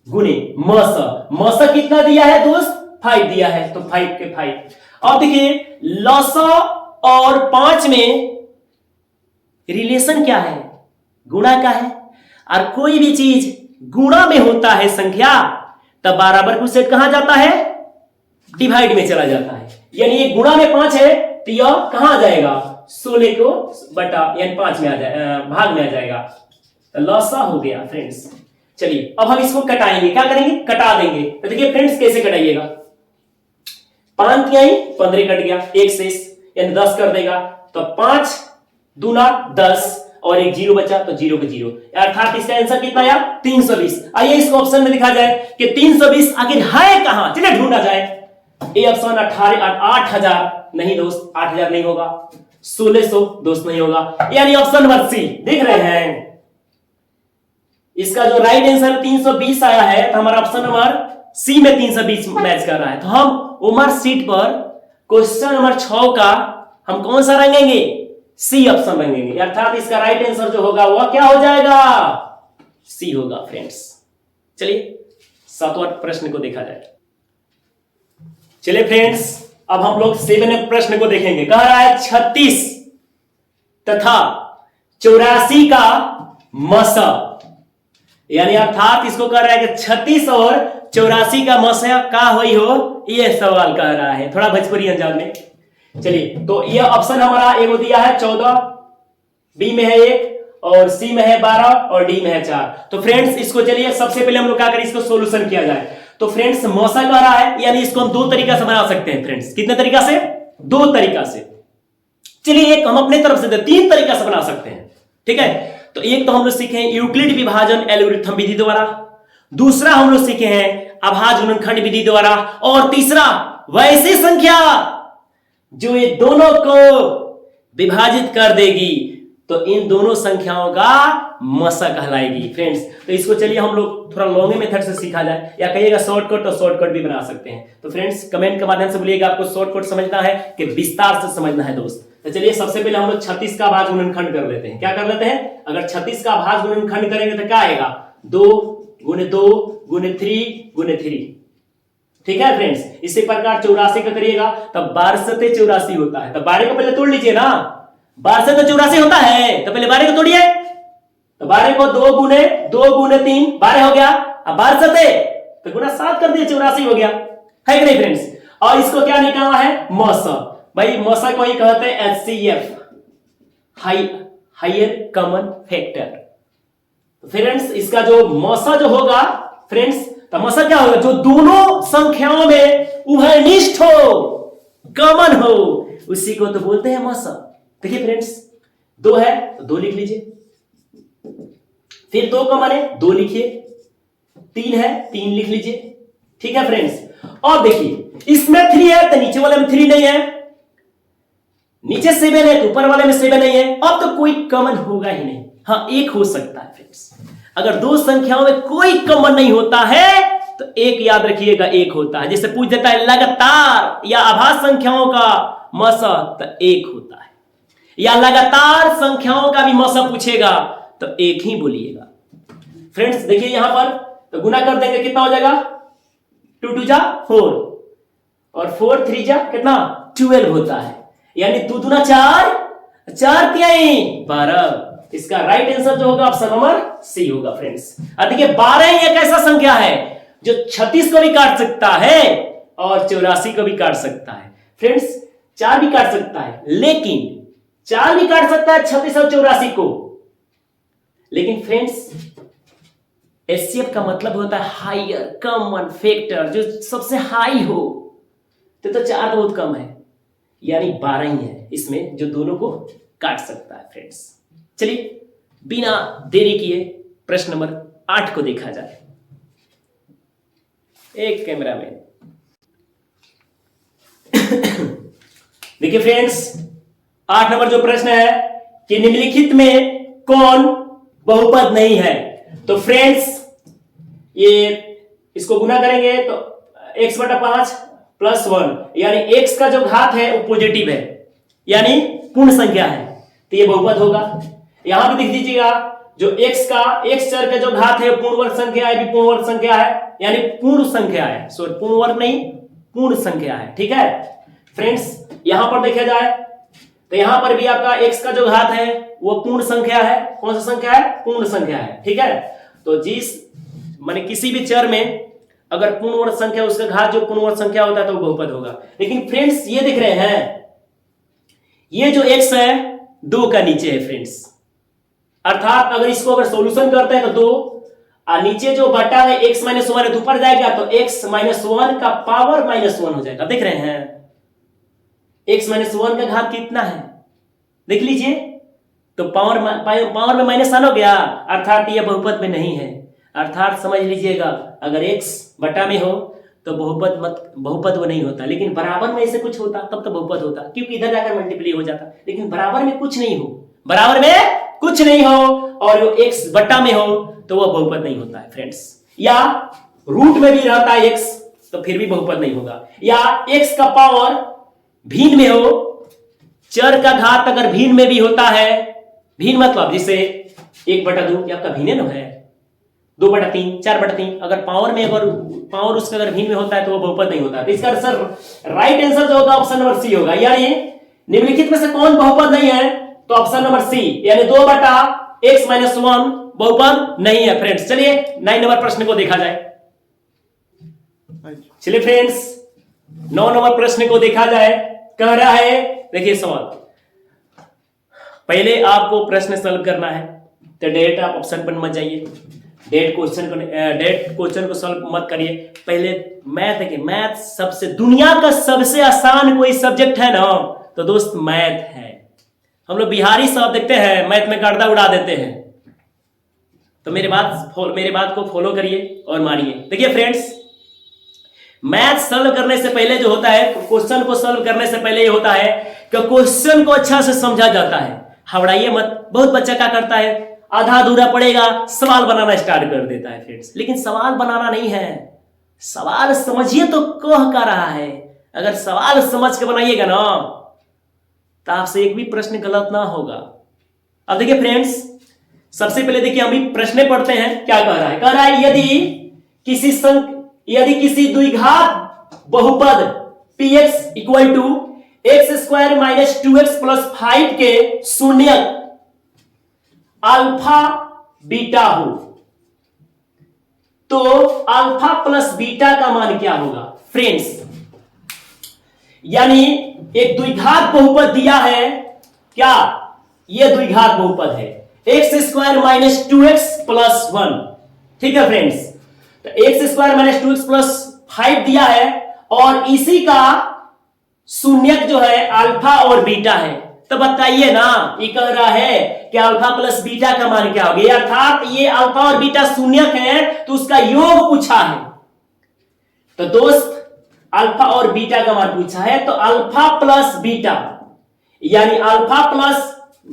गुने मसा, मसा कितना दिया है दोस्त 5 दिया है, तो 5 के 5। अब देखिए लसा और 5 में रिलेशन क्या है, गुणा का है, और कोई भी चीज गुणा में होता है संख्या, तब बराबर का सेट कहां जाता है? डिवाइड में चला जाता है। यानी ये गुणा में 5 है तो यह कहां आ जाएगा? 16 को बटा यानी 5 में आ जाएगा, भाग में आ जाएगा। तो लॉसा हो गया फ्रेंड्स। चलिए अब हम इसको कटाएंगे, क्या करेंगे? कटा देंगे। तो देखिए फ्रेंड्स कैसे कटाइएगा। 5 की आई 15 कट गया, 1 शेष यानी 10 कर देगा। तो 5 दूना 10 और एक 0 बचा, तो 0 का 0, अर्थात इसका आंसर कितना आया? 320। आइए इसको ऑप्शन में लिखा जाए कि 320 आखिर है कहां, चलिए ढूंढा जाए। ए ऑप्शन 8000 नहीं दोस्त, 8000 नहीं होगा। 1600 दोस्त नहीं होगा, यानी ऑप्शन नंबर सी। देख रहे हैं इसका जो राइट आंसर 320 आया है, तो हमारा ऑप्शन नंबर सी में 320 मैच कर रहा है। तो हम उमर सीट पर क्वेश्चन नंबर 6 का हम कौन सा रंगेंगे? सी ऑप्शन रंगेंगे, अर्थात इसका राइट आंसर जो होगा वह क्या हो जाएगा? सी होगा फ्रेंड्स। चलिए 7वां प्रश्न को देखा जाए। चलिए फ्रेंड्स अब हम लोग 7वें प्रश्न को देखेंगे। कह रहा है 36 तथा 84 का मसा, यानी अर्थात इसको कह रहा है कि 36 और 84 का मसा का होई हो, यह सवाल कह रहा है थोड़ा भोजपुरी अंदाज में। चलिए तो यह ऑप्शन हमारा एगो दिया है 14, बी में है 1 और सी में है 12 और डी में है 4। तो फ्रेंड्स इसको चलिए सबसे पहले हम लोग क्या करें, इसको सॉल्यूशन किया जाए। तो फ्रेंड्स मौसा कह रहा है, यानी इसको हम 2 तरीका से बना सकते हैं फ्रेंड्स। कितने तरीका से? 2 तरीका से। चलिए एक हम अपने तरफ से 3 तरीका से बना सकते हैं, ठीक है। तो एक तो हम लोग सीखे हैं यूक्लिड विभाजन एल्गोरिथम विधि द्वारा, दूसरा हम लोग सीखे हैं अभाज्य गुणनखंड विधि द्वारा, और तीसरा वैसी संख्या जो ये दोनों को विभाजित कर देगी तो इन दोनों संख्याओं का मसा कहलाएगी फ्रेंड्स। तो इसको चलिए हम लोग थोड़ा लॉन्ग मेथड से सीखा जाए, या कहिएगा शॉर्टकट, तो शॉर्टकट भी बना सकते हैं। तो फ्रेंड्स कमेंट के माध्यम से बोलिएगा आपको शॉर्टकट समझना है कि विस्तार से समझना है दोस्त। तो चलिए सबसे पहले हम लोग 36 का अभाज्य गुणनखंड कर लेते हैं। क्या कर लेते हैं? अगर 36 का अभाज्य गुणनखंड करेंगे तो क्या आएगा? 2 गुणे 2 गुणे 3 गुणे 3, ठीक है फ्रेंड्स। इसी प्रकार 84 का करिएगा तब 12 से 84 होता है। तब 12 को पहले तोड़ लीजिए ना, 12 से 84 होता है, तो पहले 12 को तोड़िए। तो 12 को 2 गुणे 3 12 हो गया, अब 12 से तो गुना 7 कर दिए, 84 हो गया, है कि नहीं फ्रेंड्स। और इसको क्या निकालना है? मौसा। भाई मौसा को ही कहते हैं HCF, higher common factor. Friends इसका जो मौसा जो होगा फ्रेंड्स, तो मौसा क्या होगा? जो दोनों संख्याओं में उभयनिष्ठ हो, कॉमन हो, उसी को तो बोलते हैं मौसा। देखिए फ्रेंड्स 2 है तो 2 लिख लीजिए, फिर 2 कॉमन है 2 लिखिए, 3 है 3 लिख लीजिए, ठीक है फ्रेंड्स। और देखिए इसमें 3 है तो नीचे वाले में 3 नहीं है, नीचे 7 है तो ऊपर वाले में 7 नहीं है, अब तो कोई कॉमन होगा ही नहीं। हाँ 1 हो सकता है फ्रेंड्स, अगर 2 संख्याओं में कोई कॉमन नहीं होता है तो 1 याद रखिएगा 1 होता है। जैसे पूछ देता है लगातार या अभाज्य संख्याओं का मौसा तो 1 होता है, या लगातार संख्याओं का भी मौसा पूछेगा तो 1 ही बोलिएगा फ्रेंड्स। देखिए यहां पर तो गुना कर देंगे, कितना हो जाएगा? 2 2 जा 4 और 4 3 जा कितना? 12 होता है, यानी 2 दूना 4, 4 3 12। इसका राइट आंसर जो होगा ऑप्शन नंबर सी होगा फ्रेंड्स। अब देखिए 12 एक ऐसा संख्या है जो 36 को भी काट सकता है और 84 को भी काट सकता है फ्रेंड्स। 4 भी काट सकता है, लेकिन 4 भी काट सकता है 36 और 84 को, लेकिन फ्रेंड्स एचसीएफ का मतलब होता है हायर कॉमन फैक्टर, जो सबसे हाई हो। तो 4 तो बहुत कम है, यानी 12 ही है इसमें जो दोनों को काट सकता है फ्रेंड्स। चलिए बिना देरी किए प्रश्न नंबर 8 को देखा जाए। एक कैमरा में देखिए फ्रेंड्स 8 नंबर जो प्रश्न है कि निम्नलिखित में कौन बहुपद नहीं है। तो फ्रेंड्स ये इसको गुना करेंगे तो x/5 + 1, यानी x का जो घात है वो पॉजिटिव है, यानी पूर्ण संख्या है, तो ये बहुपद होगा। यहां भी देख दीजिएगा जो x चर का जो घात है पूर्ण वर्ग संख्या है, भी पूर्ण वर्ग संख्या है, यानी पूर्ण संख्या है, सॉरी पूर्ण वर्ग नहीं पूर्ण संख्या है, ठीक है फ्रेंड्स। यहां पर देखा जाए तो यहां पर भी आपका x का जो घात है वो पूर्ण संख्या है। कौन सा संख्या है? पूर्ण संख्या है, ठीक है। तो जिस माने किसी भी चर में अगर पूर्णवर्ग संख्या उसका घात जो पूर्णवर्ग संख्या होता है तो वो बहुपद होगा। लेकिन फ्रेंड्स ये दिख रहे हैं, ये जो x है 2 का नीचे है फ्रेंड्स, अर्थात अगर इसको अगर सॉल्यूशन करते हैं तो 2 और नीचे जो बटा है x माइनस 1 है ऊपर जाएगा तो x माइनस 1 का पावर माइनस 1 हो जाएगा। देख रहे हैं x माइनस 1 का घात कितना है देख लीजिए, तो पावर में माइनस 1 हो गया, अर्थात यह बहुपद में नहीं है। अर्थात समझ लीजिएगा अगर x बटा में हो तो बहुपद वो नहीं होता, लेकिन बराबर में ऐसे कुछ होता तब तो बहुपद होता, क्योंकि इधर जाकर मल्टीप्लाई हो जाता। लेकिन बराबर में कुछ नहीं हो, बराबर में कुछ नहीं हो और वो x बटा में हो तो वो बहुपद नहीं होता है फ्रेंड्स। या रूट में भी रहता है x तो फिर भी बहुपद नहीं होगा। या x का पावर भिन्न में हो, चर का घात अगर भिन्न में भी होता है, भिन्न मतलब जैसे 1/2 ये आपका भिन्न न है, 2/3 4/3, अगर पावर में अगर पावर उसका अगर भिन्न में होता है तो वो बहुपद नहीं होता। तो इसका आंसर राइट आंसर जो होगा ऑप्शन नंबर सी होगा। यानी निम्नलिखित में से कौन बहुपद नहीं है, तो ऑप्शन नंबर सी यानी 2/x माइनस 1 बहुपद नहीं है फ्रेंड्स। चलिए 9 नंबर प्रश्न को देखा जाए। चलिए फ्रेंड्स 9 नंबर प्रश्न को देखा जाए। कह रहा है, देखिए सवाल, पहले आपको प्रश्न सॉल्व करना है तो डायरेक्ट आप ऑप्शन पर मत जाइए, डेट क्वेश्चन को सॉल्व मत करिए। पहले मैथ है कि मैथ सबसे दुनिया का सबसे आसान कोई सब्जेक्ट है ना तो दोस्त मैथ है। हम लोग बिहारी साहब देखते हैं मैथ में गर्दा उड़ा देते हैं, तो मेरे बात को फॉलो करिए और मानिए। देखिए फ्रेंड्स मैथ सॉल्व करने से पहले जो होता है, क्वेश्चन को सॉल्व करने से पहले ये होता है कि क्वेश्चन को अच्छा से समझा जाता है। हवड़ाइए मत। बहुत बच्चा क्या करता है, आधा अधूरा पड़ेगा सवाल बनाना स्टार्ट कर देता है फ्रेंड्स। लेकिन सवाल बनाना नहीं है, सवाल समझिए तो कह का रहा है। अगर सवाल समझ के बनाइएगा ना तो आपसे एक भी प्रश्न गलत ना होगा। अब देखिए फ्रेंड्स सबसे पहले देखिए हम भी प्रश्न पढ़ते हैं क्या कह रहा है। कह रहा है यदि किसी द्विघात बहुपद px equal to x² minus 2x plus 5 के शून्यक अल्फा बीटा हो तो अल्फा प्लस बीटा का मान क्या होगा फ्रेंड्स। यानी एक द्विघात बहुपद दिया है, क्या यह द्विघात बहुपद है x² माइनस 2x प्लस 1, ठीक है फ्रेंड्स। तो x² माइनस 2x प्लस 5 दिया है और इसी का शून्यक जो है अल्फा और बीटा है। तो बताइए ना, ये कह रहा है कि अल्फा प्लस बीटा का मान क्या होगा, अर्थात ये अल्फा और बीटा शून्यक है तो उसका योग पूछा है। तो दोस्त अल्फा और बीटा का मान पूछा है तो अल्फा प्लस बीटा यानी अल्फा प्लस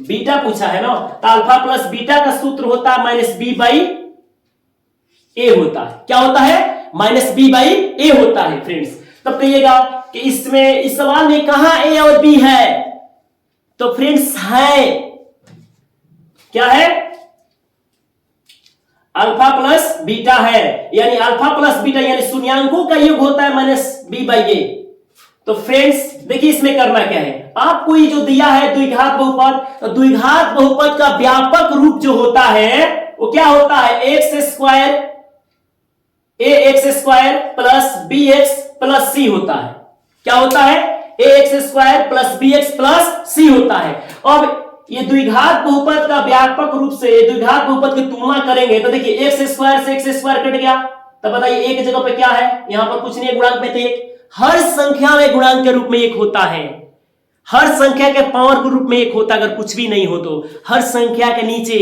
बीटा पूछा है ना, तो अल्फा प्लस बीटा का सूत्र होता है माइनस बी बाई ए होता है। क्या होता है, माइनस बी बाई ए होता है फ्रेंड्स। तब कहिएगा कि इसमें इस सवाल में कहां ए और बी है, तो फ्रेंड्स है क्या है, अल्फा प्लस बीटा है। यानी अल्फा प्लस बीटा यानी शून्यांकों का योग होता है माइनस बी बाई ए। तो फ्रेंड्स देखिए इसमें करना क्या है, आपको ये जो दिया है द्विघात बहुपद, तो द्विघात बहुपद का व्यापक रूप जो होता है वो क्या होता है, ax² plus bx plus c होता है। क्या होता है, ax² plus bx plus c होता है। अब ये द्विघात बहुपद का व्यापक रूप से द्विघात बहुपद की तुलना करेंगे तो देखिए x² से x² कट गया, तो बताइए एक जगह पे क्या है, यहां पर कुछ नहीं, गुणांक में तो एक। हर संख्या में गुणांक के रूप में एक होता है, हर संख्या के पावर के रूप में एक होता है। अगर कुछ भी नहीं हो तो हर संख्या के नीचे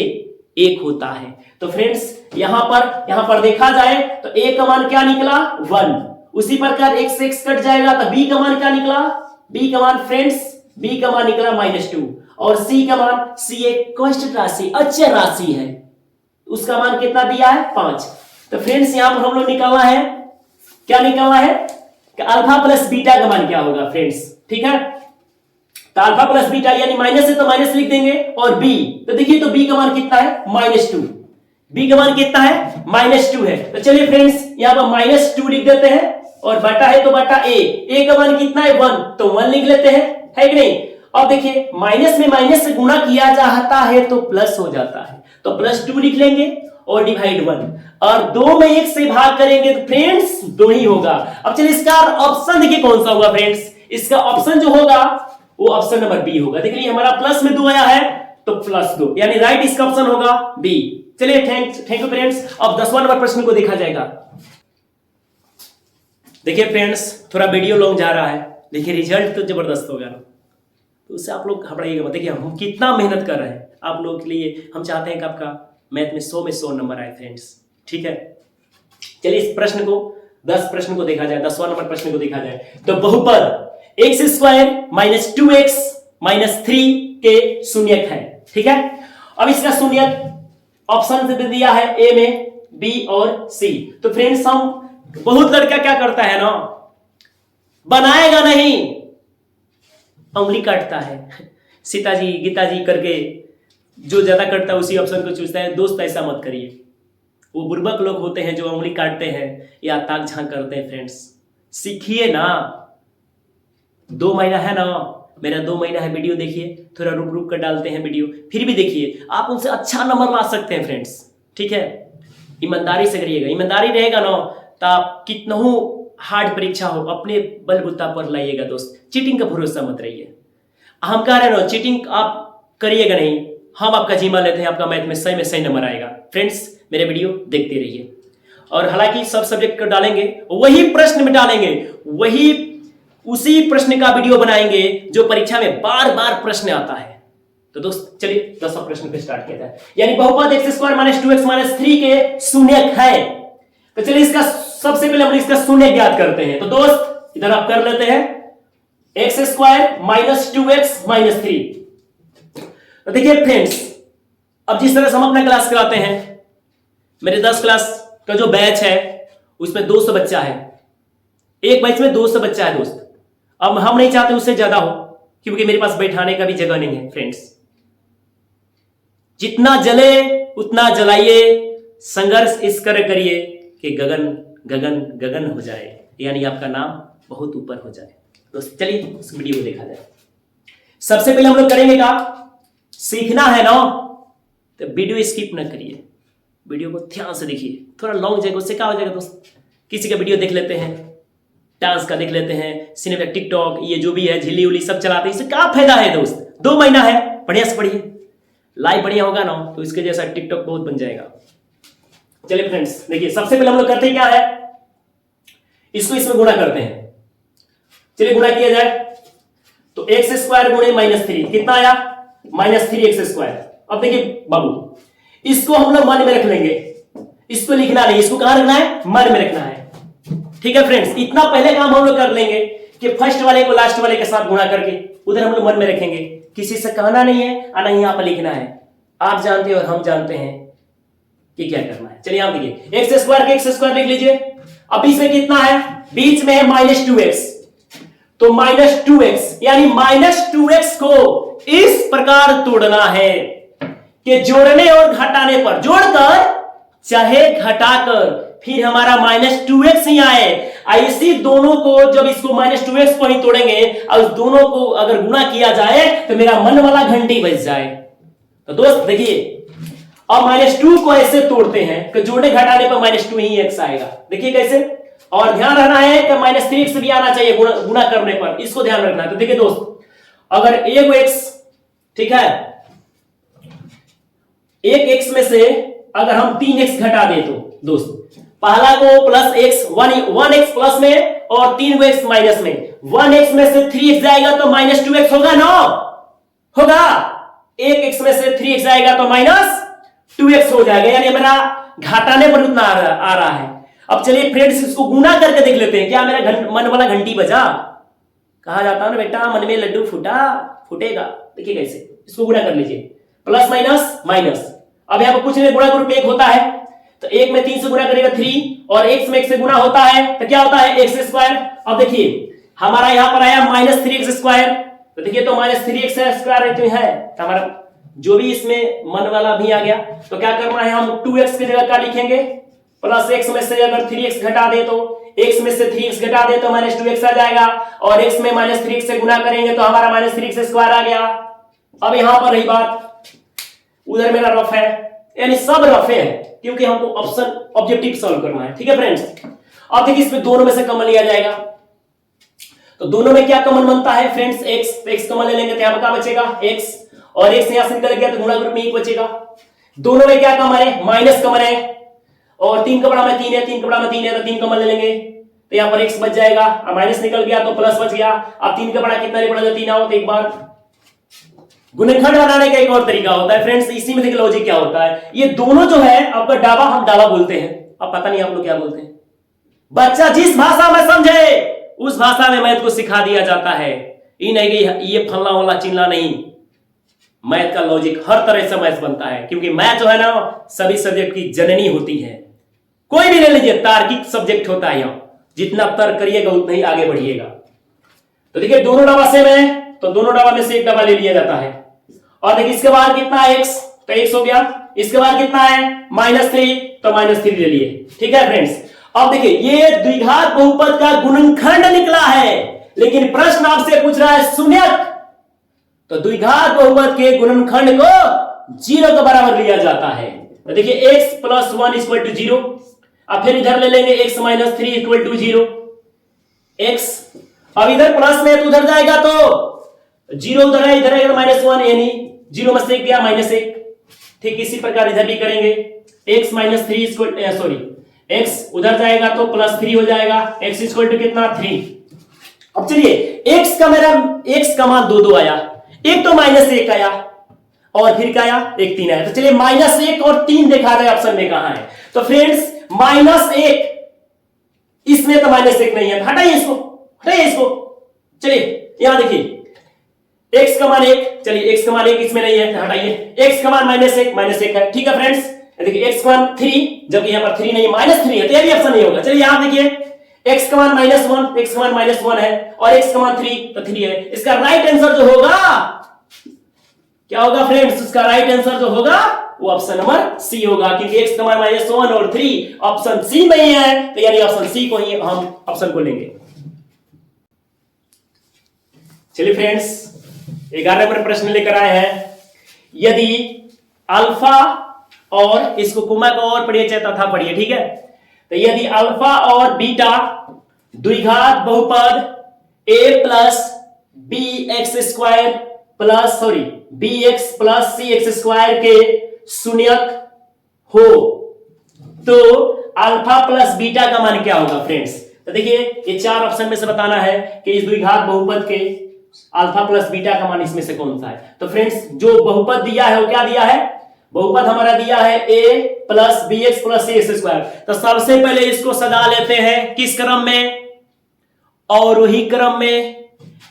एक होता है। तो फ्रेंड्स यहां पर देखा जाए तो a का मान क्या निकला 1, उसी प्रकार x से x कट जाएगा तो b का मान क्या निकला, b का मान फ्रेंड्स b का मान निकला -2 और c का मान, c एक कांस्टेंट राशि अचर राशि है, उसका मान कितना दिया है 5। तो फ्रेंड्स यहां पर हम लोग निकालना है, क्या निकालना है कि अल्फा प्लस बीटा का मान क्या होगा फ्रेंड्स, ठीक है। तो अल्फा प्लस बीटा यानी माइनस है तो माइनस लिख देंगे और b, तो देखिए तो b का मान कितना है -2, b का मान कितना है -2 है। तो चलिए फ्रेंड्स यहां पर -2 लिख देते हैं और बटा है तो बटा a का मान कितना है 1, तो 1 लिख लेते हैं, है कि नहीं। अब देखिए माइनस में माइनस से गुणा किया जाता है तो प्लस हो जाता है, तो +2 लिख लेंगे और डिवाइड 1, और 2 में 1 से भाग करेंगे तो फ्रेंड्स 2 ही होगा। अब चलिए इसका ऑप्शन देखिए कौन सा होगा फ्रेंड्स, इसका ऑप्शन जो होगा वो ऑप्शन नंबर बी होगा। देखिए हमारा प्लस में 2 आया है तो +2, यानी राइट इसका ऑप्शन होगा बी। चलिए थैंक यू फ्रेंड्स। अब 10वां नंबर प्रश्न को देखा जाएगा। देखिए फ्रेंड्स थोड़ा वीडियो लॉन्ग जा रहा है, देखिए रिजल्ट तो जबरदस्त होगा ना, तो उससे आप लोग घबराइएगा मत। देखिए हम कितना मेहनत कर रहे हैं आप लोगों के लिए, हम चाहते हैं कि आपका मैथ में 100 नंबर आए फ्रेंड्स, ठीक है। चलिए इस प्रश्न को 10 प्रश्न को देखा जाए, 10वां नंबर प्रश्न को देखा जाए। तो बहुपद x² - 2x - 3 के शून्यक है, ठीक है। अब इसका शून्यक ऑप्शन से दे दिया है ए में, बी और सी। तो फ्रेंड्स हम बहुत लड़का क्या करता है ना, बनाएगा नहीं, उंगली काटता है, सीताजी गीताजी करके जो ज्यादा करता है उसी ऑप्शन को चूजता है। दोस्त ऐसा मत करिए, वो बुर्बक लोग होते हैं जो उंगली काटते हैं या ताक झांक करते हैं। फ्रेंड्स सीखिए ना, 2 महीना है ना, मेरा 2 महीना है, वीडियो देखिए, थोड़ा रुक रुक कर डालते हैं वीडियो, फिर भी देखिए आप उनसे अच्छा नंबर ला सकते हैं फ्रेंड्स, ठीक है। ईमानदारी से करिएगा, ईमानदारी रहेगा ना तो आप कितना हार्ड परीक्षा हो अपने बलबूता पर लाइएगा दोस्त, चीटिंग का भरोसा मत रहिए। हम कह रहे हैं ना चीटिंग आप करिएगा नहीं, हम आपका जिम्मा लेते हैं, आपका मैथ में सही नंबर आएगा। फ्रेंड्स मेरे वीडियो देखते रहिए, और हालांकि सब सब्जेक्ट को डालेंगे, वही प्रश्न में डालेंगे, वही उसी प्रश्न का वीडियो बनाएंगे जो परीक्षा में बार बार प्रश्न आता है। तो दोस्त चलिए 10वां प्रश्न पे स्टार्ट किया जाए। यानी बहुपद x² - 2x - 3 के शून्यक है। तो चलिए इसका सबसे पहले हम इसका शून्यक ज्ञात करते हैं। तो दोस्त इधर आप कर लेते हैं x² - 2x - 3। तो देखिए फ्रेंड्स अब जिस तरह से हम अपना क्लास कराते हैं, मेरे 10 क्लास का जो बैच है उसमें 200 बच्चा है, एक बैच में 200 बच्चा है दोस्त। अब हम नहीं चाहते उससे ज्यादा हो, क्योंकि मेरे पास बैठाने का भी जगह नहीं है। फ्रेंड्स जितना जले उतना जलाइए, संघर्ष इस कर करिए कि गगन गगन गगन हो जाए, यानी आपका नाम बहुत ऊपर हो जाए। तो चलिए उस वीडियो को देखा जाए। सबसे पहले हम लोग करेंगे क्या, सीखना है ना तो वीडियो स्किप ना करिए, वीडियो को ध्यान से देखिए, थोड़ा लॉन्ग जाएगा, उससे क्या हो जाएगा दोस्त, किसी का वीडियो देख लेते हैं, डांस का देख लेते हैं, सिनेमा, टिकटॉक, ये जो भी है झिल्ली उली सब चलाते हैं, इससे क्या फायदा है दोस्त। 2 महीना है, बढ़िया से पढ़िए, लाइव बढ़िया होगा ना तो इसके जैसा टिकटॉक बहुत बन जाएगा। चलिए फ्रेंड्स देखिए सबसे पहले हम लोग करते हैं क्या है, इसको इसमें गुणा करते हैं। चलिए गुणा किया जाए तो x² - 3 कितना आया, -3x²। अब देखिए बाबू इसको हम लोग मन में रख लेंगे, इसको लिखना नहीं, इसको कहां रखना है, मन में रखना है, ठीक है फ्रेंड्स। इतना पहले काम हम लोग कर लेंगे कि फर्स्ट वाले को लास्ट वाले के साथ गुणा करके उधर हम लोग मन में रखेंगे, किसी से कहना नहीं है और नहीं यहाँ पर लिखना है। आप जानते हैं और हम जानते हैं कि क्या करना है। चलिए आप देखिए x² के x² लिख लीजिए। अब इसमें कितना है, बीच में है -2x, तो -2x यानी -2x को इस प्रकार तोड़ना है कि जोड़ने और घटाने पर, जोड़कर चाहे घटाकर फिर हमारा -2x ही आए। ऐसी दोनों को जब इसको -2x को ही तोड़ेंगे और उस दोनों को अगर गुणा किया जाए तो मेरा मन वाला घंटी बज जाए। तो दोस्त देखिए अब -2 को ऐसे तोड़ते हैं कि जोड़ने घटाने पर -2 ही x आएगा। देखिए कैसे, और ध्यान रखना है कि -3x भी आना चाहिए गुणा करने पर, इसको ध्यान रखना है। तो देखिए दोस्त अगर एक x, ठीक है, एक x में से अगर हम 3x घटा दे तो दोस्त पहला को +x 1x प्लस में और 3x माइनस में, 1x में से 3x जाएगा तो -2x होगा ना, होगा। 1x में से 3x जाएगा तो -2x हो जाएगा, यानी मेरा घटाने पर उतना आ रहा है। अब चलिए फ्रेंड्स इसको गुना करके देख लेते हैं, क्या मेरा मन वाला घंटी बजा। कहा जाता है ना बेटा मन में लड्डू फूटेगा। देखिए कैसे, इसको गुना कर लीजिए, प्लस माइनस माइनस। अब यहाँ पर कुछ नहीं, गुणा ग्रुप में 1 होता है तो 1 में 3 से गुणा करेगा 3, और x में 1 से गुणा होता है तो क्या होता है x²। अब देखिए हमारा यहाँ पर आया -3x², तो देखिए तो -3x² है, तो हमारा जो भी इसमें मन वाला भी आ गया। तो क्या करना है, हम 2x की जगह क्या लिखेंगे, +x में से अगर 3x घटा दे तो x में से 3x घटा दे तो -2x आ जाएगा, और x में -3x से गुना करेंगे तो हमारा -3x स्क्वायर आ गया। अब यहां पर रही बात, उधर मेरा रफ है, यानी सब रफ है क्योंकि हमको ऑप्शन ऑब्जेक्टिव सॉल्व करना है। ठीक है फ्रेंड्स, अब देखिए इसमें दोनों में से कॉमन लिया जाएगा, तो दोनों में क्या कॉमन बनता है फ्रेंड्स, x, तो x कॉमन ले लेंगे तो यहां क्या बचेगा x, और x यहां से निकल गया तो गुणा ग्रुप में 1 बचेगा। दोनों में क्या कॉमन है, माइनस कॉमन है, और 3 का बड़ा में 3 है, 3 का बड़ा में 3 है तो 3 कॉमन ले लेंगे तो यहां पर x बच जाएगा, अब माइनस निकल गया तो प्लस बच गया। अब 3 का बड़ा कितना नहीं पड़ा, जो 3 आओ तो एक बार गुणनखंड बनाने का एक और तरीका होता है फ्रेंड्स, इसी में देखिए लॉजिक क्या होता है। ये दोनों जो है आपका डावा, हम डावा बोलते हैं, अब पता नहीं आप लोग क्या बोलते हैं। बच्चा जिस भाषा में समझे उस भाषा में मैथ को सिखा दिया जाता है, ये नहीं कि ये फलना वाला चिल्ला नहीं। मैथ का लॉजिक हर तरह से मैथ बनता है, क्योंकि मैथ जो है ना सभी सब्जेक्ट की जननी होती है। कोई भी ले लीजिए, तार्किक सब्जेक्ट होता है, यहां जितना तर्क करिएगा उतना ही आगे बढ़िएगा। तो देखिए दोनों डाबा सेम है तो दोनों डाबा में से एक डाबा ले लिया जाता है, और देखिए इसके बाद कितना है x, तो x हो गया, इसके बाद कितना है -3 तो -3 ले लिए। ठीक है फ्रेंड्स, अब देखिए ये द्विघात बहुपद का गुणनखंड निकला है, लेकिन प्रश्न आपसे पूछ रहा है शून्यक, तो द्विघात बहुपद के गुणनखंड को 0 के बराबर लिया जाता है। तो देखिए x + 1 = 0, अब फिर इधर ले लेंगे x - 3 = 0, x अब इधर प्लस में तो उधर जाएगा तो 0 उधर है, इधर आएगा तो -1, यानी 0 में से 1 गया -1। ठीक इसी प्रकार इधर भी करेंगे, x - 3 सॉरी x उधर जाएगा तो +3 हो जाएगा, x = कितना 3। अब चलिए x का मेरा x का मान 2 आया, एक तो -1 आया और फिर क्या आया, 1 3 आया। तो चलिए -1 और 3 देखा जाए ऑप्शन में कहां है। तो फ्रेंड्स -1 इसमें तो -1 नहीं है, हटाइए इसको, हटाइए इसको। चलिए यहां देखिए x का मान 1, चलिए x का मान 1 इसमें नहीं है तो हटाइए, x का मान -1 है। ठीक है फ्रेंड्स, देखिए x का मान 3, जबकि यहां पर 3 नहीं -3 है तो ये भी ऑप्शन नहीं होगा। चलिए यहां देखिए x का मान -1, x का मान -1 है और x का मान 3 तो 3 है। इसका राइट आंसर जो होगा क्या होगा फ्रेंड्स, इसका राइट आंसर जो होगा वो ऑप्शन नंबर सी होगा, क्योंकि x का मान -1 और 3 ऑप्शन सी में ही है, तो यानी ऑप्शन सी को ही हम ऑप्शन को लेंगे। चलिए फ्रेंड्स 11 नंबर प्रश्न लेकर आए हैं, यदि अल्फा और इसको कुमा को और पढ़िए चाहे तथा पढ़िए, ठीक है। तो यदि अल्फा और बीटा द्विघात बहुपद a + bx + cx² के शून्यक हो तो अल्फा प्लस बीटा का मान क्या होगा फ्रेंड्स। तो देखिए ये 4 ऑप्शन में से बताना है कि इस द्विघात बहुपद के अल्फा प्लस बीटा का मान इसमें से कौन सा है। तो फ्रेंड्स जो बहुपद दिया है वो क्या दिया है, बहुपद हमारा दिया है a + bx + cx²। तो सबसे पहले इसको सजा लेते हैं किस क्रम में, अवरोही क्रम में,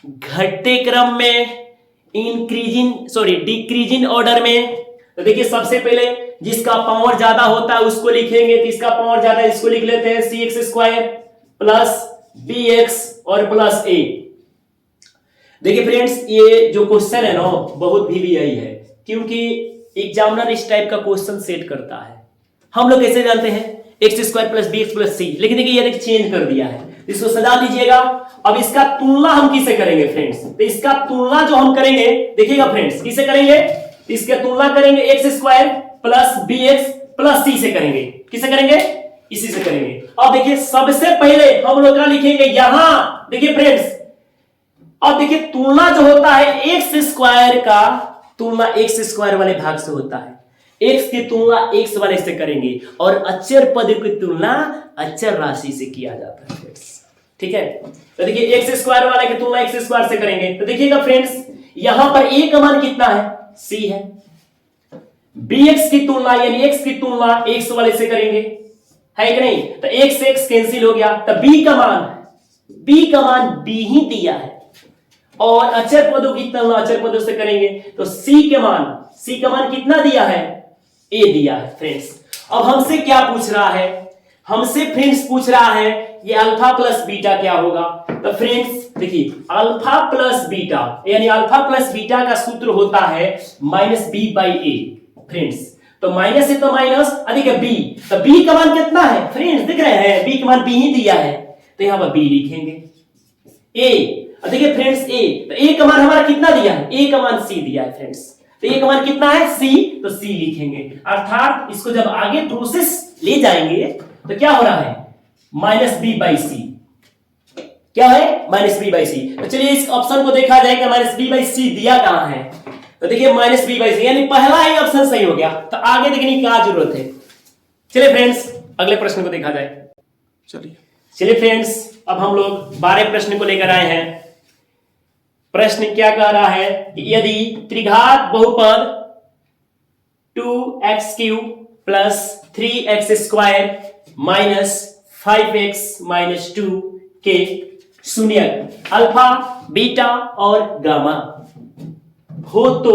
घटते क्रम में, डिक्रीजिंग ऑर्डर में। तो देखिए सबसे पहले जिसका पावर ज्यादा होता है उसको लिखेंगे, तो इसका पावर ज्यादा है इसको लिख लेते हैं cx² + bx और +a। देखिए फ्रेंड्स ये जो क्वेश्चन है ना बहुत VVI है, क्योंकि एग्जामिनर इस टाइप का क्वेश्चन सेट करता है। हम लोग कैसे जानते हैं x² + bx + c, लेकिन देखिए ये चेंज कर दिया है, इसको सजा दीजिएगा। अब इसका तुलना हम किससे करेंगे फ्रेंड्स, तो इसका तुलना जो हम करेंगे देखिएगा फ्रेंड्स, किससे करेंगे, इसके तुलना करेंगे x² + bx + c से करेंगे। किससे करेंगे, इसी से करेंगे। अब देखिए सबसे पहले हम लोग क्या लिखेंगे यहां, देखिए फ्रेंड्स अब देखिए तुलना जो होता है x² का तुलना x² वाले भाग से होता है, x की तुलना x वाले से करेंगे और अचर पद की तुलना अचर राशि से किया जाता है फ्रेंड्स, ठीक है। तो देखिए x² वाले की तुलना x² से करेंगे। तो देखिएगा फ्रेंड्स यहां पर a का मान कितना है, c है, bx की तुलना यानी x की तुलना x वाले से करेंगे, है कि नहीं। तो x से x कैंसिल हो गया, तो b का मान b ही दिया है और अचर पदों की तुलना अचर पदों से करेंगे। तो c का मान कितना दिया है, a दिया है फ्रेंड्स। अब हमसे क्या पूछ रहा है, हमसे फ्रेंड्स पूछ रहा है ये अल्फा प्लस बीटा क्या होगा। तो फ्रेंड्स देखिए अल्फा प्लस बीटा यानी अल्फा प्लस बीटा का सूत्र होता है -b/a फ्रेंड्स। तो माइनस है तो माइनस अधिक है b, तो b का मान कितना है फ्रेंड्स, दिख रहे हैं b का मान b ही दिया है, तो यहां पर बी लिखेंगे। ए, देखिए फ्रेंड्स, ए, तो ए का मान हमारा कितना दिया है? ए का मान सी दिया है फ्रेंड्स, तो ए का मान कितना है? सी, तो सी लिखेंगे। अर्थात इसको जब आगे प्रोसेस ले जाएंगे तो क्या हो रहा है? माइनस बी बाई सी। क्या है? माइनस बी बाई सी। तो चलिए इस ऑप्शन को देखा जाए कि माइनस बी बाई सी दिया कहां है। तो देखिए माइनस बी बाई सी, यानी पहला ही ऑप्शन सही हो गया, तो आगे देखने की क्या जरूरत है। चलिए फ्रेंड्स अगले प्रश्न को देखा जाए। चलिए फ्रेंड्स, अब हम लोग 12 प्रश्न को लेकर आए हैं। प्रश्न क्या कह रहा है कि यदि त्रिघात बहुपद 2x³ plus 3x² minus 5x minus 2 के शून्यक अल्फा, बीटा और गामा हो तो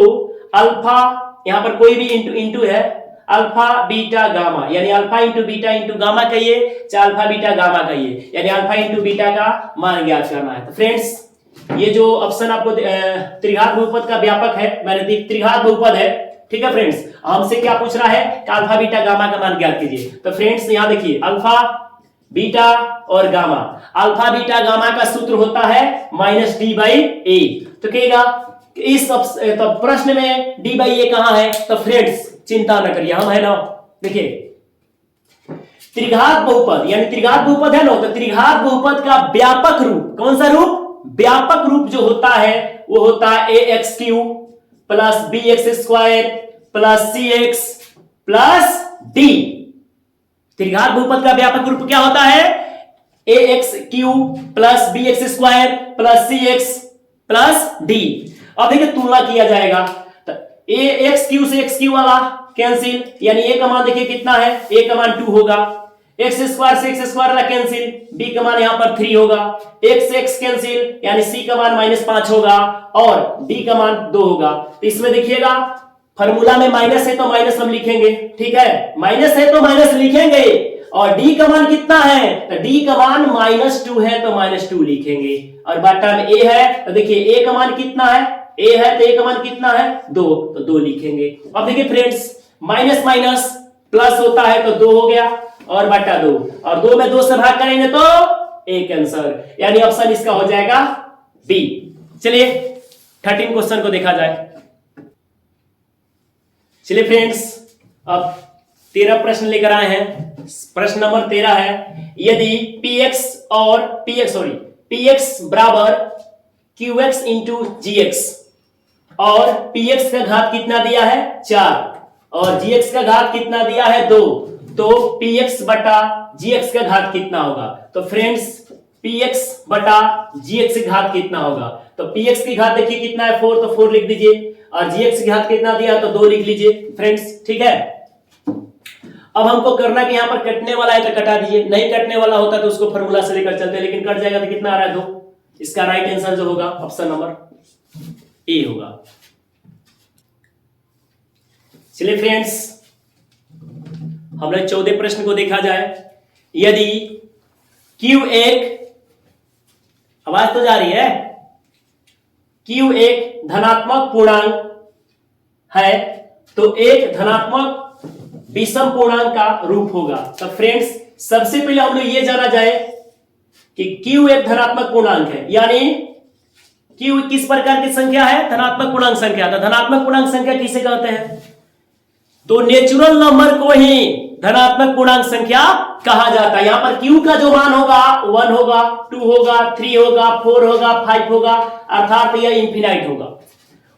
अल्फा, यहां पर कोई भी इंटू है, अल्फा बीटा गामा, यानी alpha into beta into gamma कहिए, चाहे अल्फा बीटा गामा कहिए, यानी अल्फा इंटू बीटा का मान ज्ञात करना है। तो फ्रेंड्स ये जो ऑप्शन आपको त्रिघात बहुपद का व्यापक है, मैंने त्रिघात बहुपद है, ठीक है फ्रेंड्स। हमसे क्या पूछ रहा है कि अल्फा बीटा गामा का मान ज्ञात कीजिए। तो फ्रेंड्स यहां देखिए अल्फा, बीटा और गामा, अल्फा बीटा गामा का सूत्र होता है माइनस डी बाई ए। तो कहेगा इस तो प्रश्न में डी बाई ए कहां है? तो फ्रेंड्स चिंता न करिए, हम है ना, देखिए त्रिघात बहुपद, यानी त्रिघात बहुपद है ना, तो त्रिघात बहुपद का व्यापक रूप, कौन सा रूप? व्यापक रूप जो होता है वो होता है ax³ plus bx² plus cx plus d। त्रिघात बहुपद का व्यापक रूप क्या होता है? ax³ plus bx² plus cx plus d। अब देखिए तुलना किया जाएगा, तो ax³ से x³ वाला कैंसिल, यानी a का मान देखिए कितना है? a का मान 2 होगा, x² से x² वाला कैंसिल, b का मान यहां पर 3 होगा, x से x कैंसिल, यानी c का मान -5 होगा और d का मान 2 होगा। तो इसमें देखिएगा फार्मूला में माइनस है तो माइनस हम लिखेंगे, ठीक है, माइनस है तो माइनस लिखेंगे, और d का मान कितना है? तो d का मान -2 है तो -2 लिखेंगे, और बटा में a है, तो देखिए a का मान कितना है? a है तो a का मान कितना है? 2, तो 2 लिखेंगे। अब देखिए फ्रेंड्स माइनस माइनस प्लस होता है तो 2 हो गया और बटा 2, और 2 में 2 से भाग करेंगे तो एक आंसर, यानी ऑप्शन इसका हो जाएगा बी। चलिए 13 क्वेश्चन को देखा जाए। चलिए फ्रेंड्स अब 13 प्रश्न लेकर आए हैं। प्रश्न नंबर 13 है, यदि px बराबर qx इंटू gx और px का घात कितना दिया है? 4 और gx का घात कितना दिया है? 2, तो px बटा gx का घात कितना होगा? तो फ्रेंड्स px बटा gx का घात कितना होगा? तो px की घात देखिए कितना है? 4, तो 4 लिख दीजिए, और gx की घात कितना दिया तो 2 लिख लीजिए फ्रेंड्स, ठीक है। अब हमको करना कि यहां पर कटने वाला है तो कटा दीजिए, नहीं कटने वाला होता तो उसको फार्मूला से लेकर चलते, लेकिन कट जाएगा तो कितना आ रहा है? 2। इसका राइट आंसर जो होगा ऑप्शन नंबर ए होगा। चलिए फ्रेंड्स हम लोग 14 प्रश्न को देखा जाए। यदि Q एक, आवाज तो जा रही है, Q एक धनात्मक पूर्णांक है तो एक धनात्मक विषम पूर्णांक का रूप होगा। तो फ्रेंड्स सबसे पहले हम लोग ये जाना जाए कि Q एक धनात्मक पूर्णांक है, यानी Q किस प्रकार की संख्या है? धनात्मक पूर्णांक संख्या। तो धनात्मक पूर्णांक संख्या किसे कहते हैं? तो नेचुरल नंबर को ही धनात्मक पूर्णांक संख्या कहा जाता है। यहां पर Q का जो मान होगा 1 होगा, 2 होगा, 3 होगा, 4 होगा, 5 होगा, अर्थात यह इंफिनाइट होगा,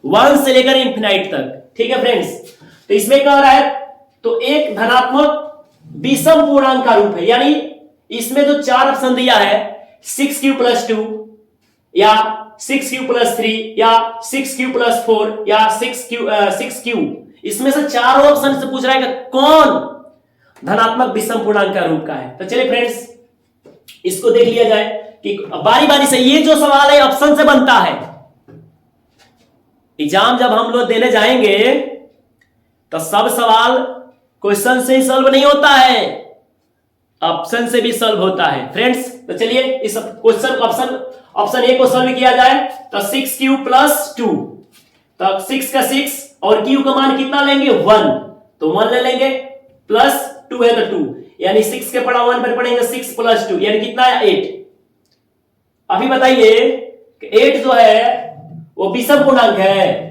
1 से लेकर इंफिनाइट तक, ठीक है फ्रेंड्स। तो इसमें कह रहा है तो एक धनात्मक विषम पूर्णांक का रूप है, यानी इसमें जो 4 ऑप्शन दिया है 6Q + 2 या 6Q + 3 या 6Q + 4 या 6Q, इसमें से 4 ऑप्शन से पूछ रहा है कि कौन धनात्मक विषम पूर्णांक का रूप का है। तो चलिए फ्रेंड्स इसको देख लिया जाए कि बारी बारी से ये जो सवाल है ऑप्शन से बनता है। एग्जाम जब हम लोग देने जाएंगे तो सब सवाल क्वेश्चन से ही सॉल्व नहीं होता है, ऑप्शन से भी सॉल्व होता है फ्रेंड्स। तो चलिए इस क्वेश्चन ऑप्शन ए को सॉल्व किया जाए तो 6Q + 2, तो 6 का 6 और Q का मान कितना लेंगे? 1, तो 1 ले लेंगे, प्लस 2 है तो 2, यानी 6 के पड़ा 1 पर पढ़ेंगे 6 + 2 यानी कितना है? 8। अभी बताइए कि 8 जो है वो विषम पूर्णांक है।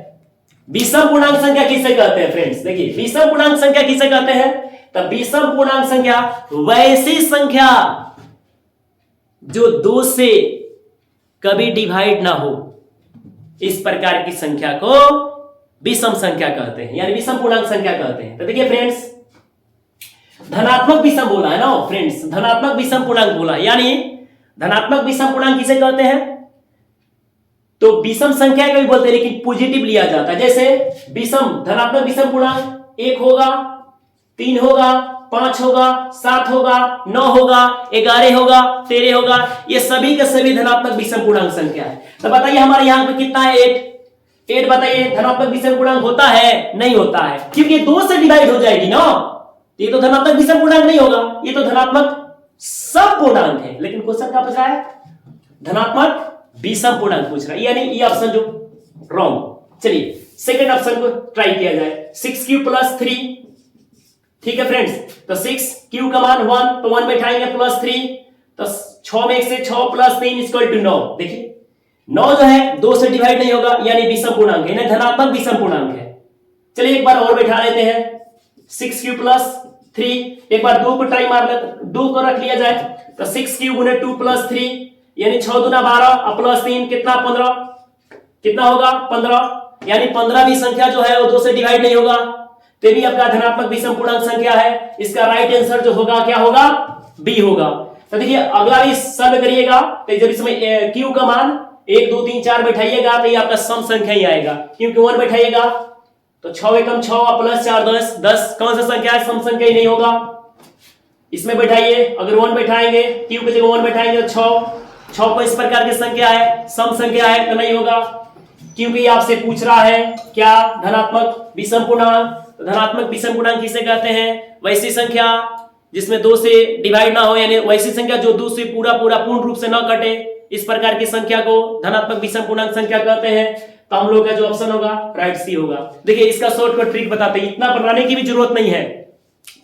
विषम पूर्णांक संख्या किसे कहते हैं फ्रेंड्स? देखिए विषम पूर्णांक संख्या किसे कहते हैं? तो विषम पूर्णांक संख्या वैसी संख्या जो 2 से कभी डिवाइड ना हो, इस प्रकार की संख्या को विषम संख्या कहते हैं, यानी विषम पूर्णांक संख्या कहते हैं। तो देखिए फ्रेंड्स, धनात्मक विषम बोला है ना फ्रेंड्स, धनात्मक विषम पूर्णांक बोला, यानी धनात्मक विषम पूर्णांक किसे कहते हैं? तो विषम संख्या को भी बोलते हैं, लेकिन पॉजिटिव लिया जाता है। जैसे विषम धनात्मक विषम पूर्णांक 1 होगा, 3 होगा, 5 होगा, 7 होगा, 9 होगा, 11 होगा, 13 होगा, ये सभी के सभी धनात्मक विषम पूर्णांक संख्या है। तो बताइए हमारे यहां पे कितना है? 8 बताइए धनात्मक विषम पूर्णांक होता है? नहीं होता है, क्योंकि 2 से डिवाइड हो जाएगी ना, ये तो धनात्मक विषम पूर्णांक नहीं होगा, ये तो धनात्मक सम पूर्णांक है। लेकिन क्वेश्चन क्या पूछ रहा है? धनात्मक विषम पूर्णांक पूछ रहा है, यानी ये ऑप्शन जो रॉन्ग। चलिए सेकंड ऑप्शन को ट्राई किया जाए, 6 + 3। ठीक है फ्रेंड्स, तो 6 क्यू का मान 1, तो 1 बैठाएंगे +3, तो 6 में 1 से 6 + 3 = 9। देखिए 9 जो है 2 से डिवाइड नहीं होगा, यानी विषम पूर्णांक है, धनात्मक विषम पूर्णांक है। चलिए एक बार और बैठा लेते हैं, 6 + 3, एक बार 2 को ट्राई मार लेते, 2 को रख लिया जाए, तो 6 × 2 + 3, यानी 6 दूना 12 और +3 कितना 15, कितना होगा 15, यानी 15 भी संख्या जो है वो 2 से डिवाइड नहीं होगा, तो भी आपका धनात्मक विषम पूर्णांक संख्या है। इसका राइट आंसर जो होगा क्या होगा? बी होगा। तो देखिए अगला भी सॉल्व करिएगा, तो जब इसमें क्यू का मान 1 2 3 4 बैठाइएगा तो ये आपका सम संख्या ही आएगा, क्योंकि 1 बैठाइएगा तो 6 एकम 6 + 4 10, 10 कौन सा संख्या है? सम संख्या ही नहीं होगा। इसमें बैठाइए, अगर 1 बैठाएंगे, क्यू की जगह 1 बैठाएंगे तो 6 को इस प्रकार की संख्या है, सम संख्या है, तो नहीं होगा, क्योंकि आपसे पूछ रहा है क्या? धनात्मक विषम पूर्णांक। तो धनात्मक विषम पूर्णांक किसे कहते हैं? वैसी संख्या जिसमें 2 से डिवाइड ना हो, यानी वैसी संख्या जो 2 से पूर्ण रूप से ना कटे, इस प्रकार की संख्या को धनात्मक विषम पूर्णांक संख्या कहते हैं। तो हम लोग का जो ऑप्शन होगा राइट सी होगा। देखिए इसका शॉर्टकट ट्रिक बताते हैं, इतना बनाने की भी जरूरत नहीं है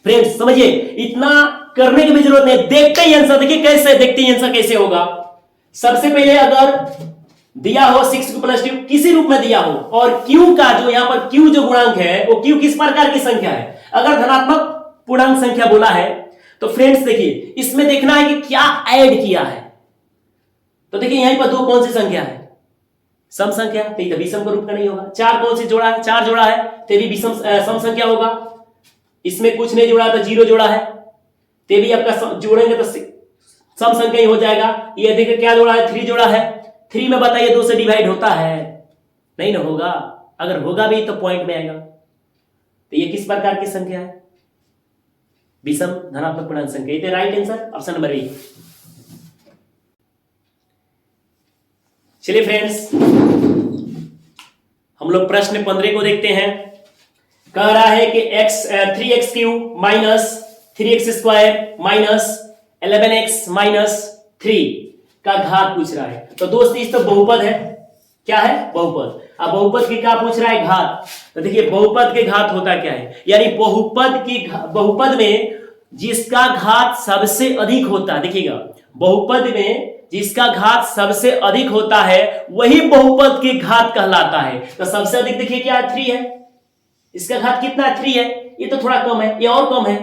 फ्रेंड्स, समझिए इतना करने की भी जरूरत नहीं, देखते ही आंसर। देखिए कैसे देखते ही आंसर कैसे होगा। सबसे पहले अगर दिया हो 6 + 2 किसी रूप में दिया हो, और क्यू का जो यहां पर क्यू जो गुणांक है वो क्यू किस प्रकार की संख्या है? अगर धनात्मक पूर्णांक संख्या बोला है तो फ्रेंड्स देखिए इसमें देखना है कि क्या ऐड किया है। तो देखिए यहीं पर 2 कौन सी संख्या है? सम संख्या, तो ये विषम का रूप का नहीं होगा। 4 कौन सी जोड़ा है? 4 जोड़ा है, तो भी विषम सम संख्या होगा। इसमें कुछ नहीं जोड़ा तो 0 जोड़ा है, ते भी आपका जोड़ेंगे तो सम संख्या ही हो जाएगा। ये देखिए क्या जोड़ा है? 3 जोड़ा है। 3 में बताइए 2 से डिवाइड होता है? नहीं ना होगा, अगर होगा भी तो पॉइंट में आएगा। तो ये किस प्रकार की संख्या है? विषम धनात्मक पूर्णांक संख्या। ये right answer option number B. चलिए फ्रेंड्स हम लोग प्रश्न 15 को देखते हैं। कह रहा है कि 3x³ - 3x² - 11x - 3 का घात पूछ रहा है। तो दोस्त इस तो बहुपद है, क्या है? बहुपद। अब बहुपद की क्या पूछ रहा है? घात। तो देखिए बहुपद के घात होता क्या है, यानी बहुपद में जिसका घात सबसे अधिक होता है, देखिएगा बहुपद में जिसका घात सबसे अधिक होता है वही बहुपद के घात कहलाता है। तो सबसे अधिक देखिए क्या 3 है, इसका घात कितना 3 है, ये तो थोड़ा कम है, ये और कम है।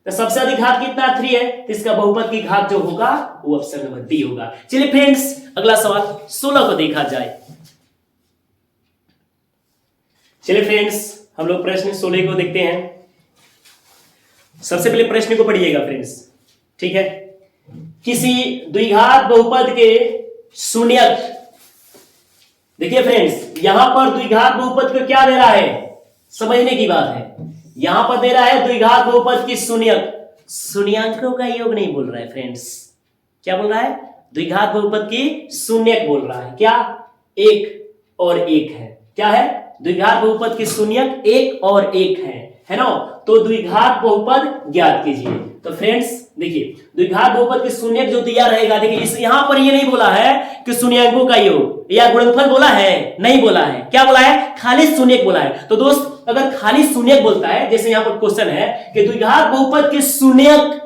तो सबसे अधिक घात कितना 3 है, तो इसका बहुपद की घात जो होगा वो ऑप्शन नंबर डी होगा। चलिए फ्रेंड्स अगला सवाल 16 को देखा जाए। चलिए फ्रेंड्स हम लोग प्रश्न 16 को देखते हैं। सबसे पहले प्रश्न को पढ़िएगा फ्रेंड्स, ठीक है। किसी द्विघात बहुपद के शून्यक, देखिए फ्रेंड्स यहां पर द्विघात बहुपद को क्या दे रहा है, समझने की बात है। यहां पर दे रहा है द्विघात बहुपद की शून्यक, शून्यांकों का योग नहीं बोल रहा है फ्रेंड्स। क्या बोल रहा है? द्विघात बहुपद की शून्यक बोल रहा है। क्या? 1 और 1 है। क्या है? द्विघात बहुपद की शून्यक 1 और 1 है ना। तो द्विघात बहुपद ज्ञात कीजिए। तो फ्रेंड्स देखिए द्विघात बहुपद की शून्यक जो दिया रहेगा, देखिए इस यहां पर ये नहीं बोला है कि शून्यांकों का योग या गुणनफल बोला है, नहीं बोला है। क्या बोला है? खाली शून्यक बोला है। तो दोस्त अगर खाली शून्यक बोलता है, जैसे यहां पर क्वेश्चन है कि द्विघात बहुपद की शून्यक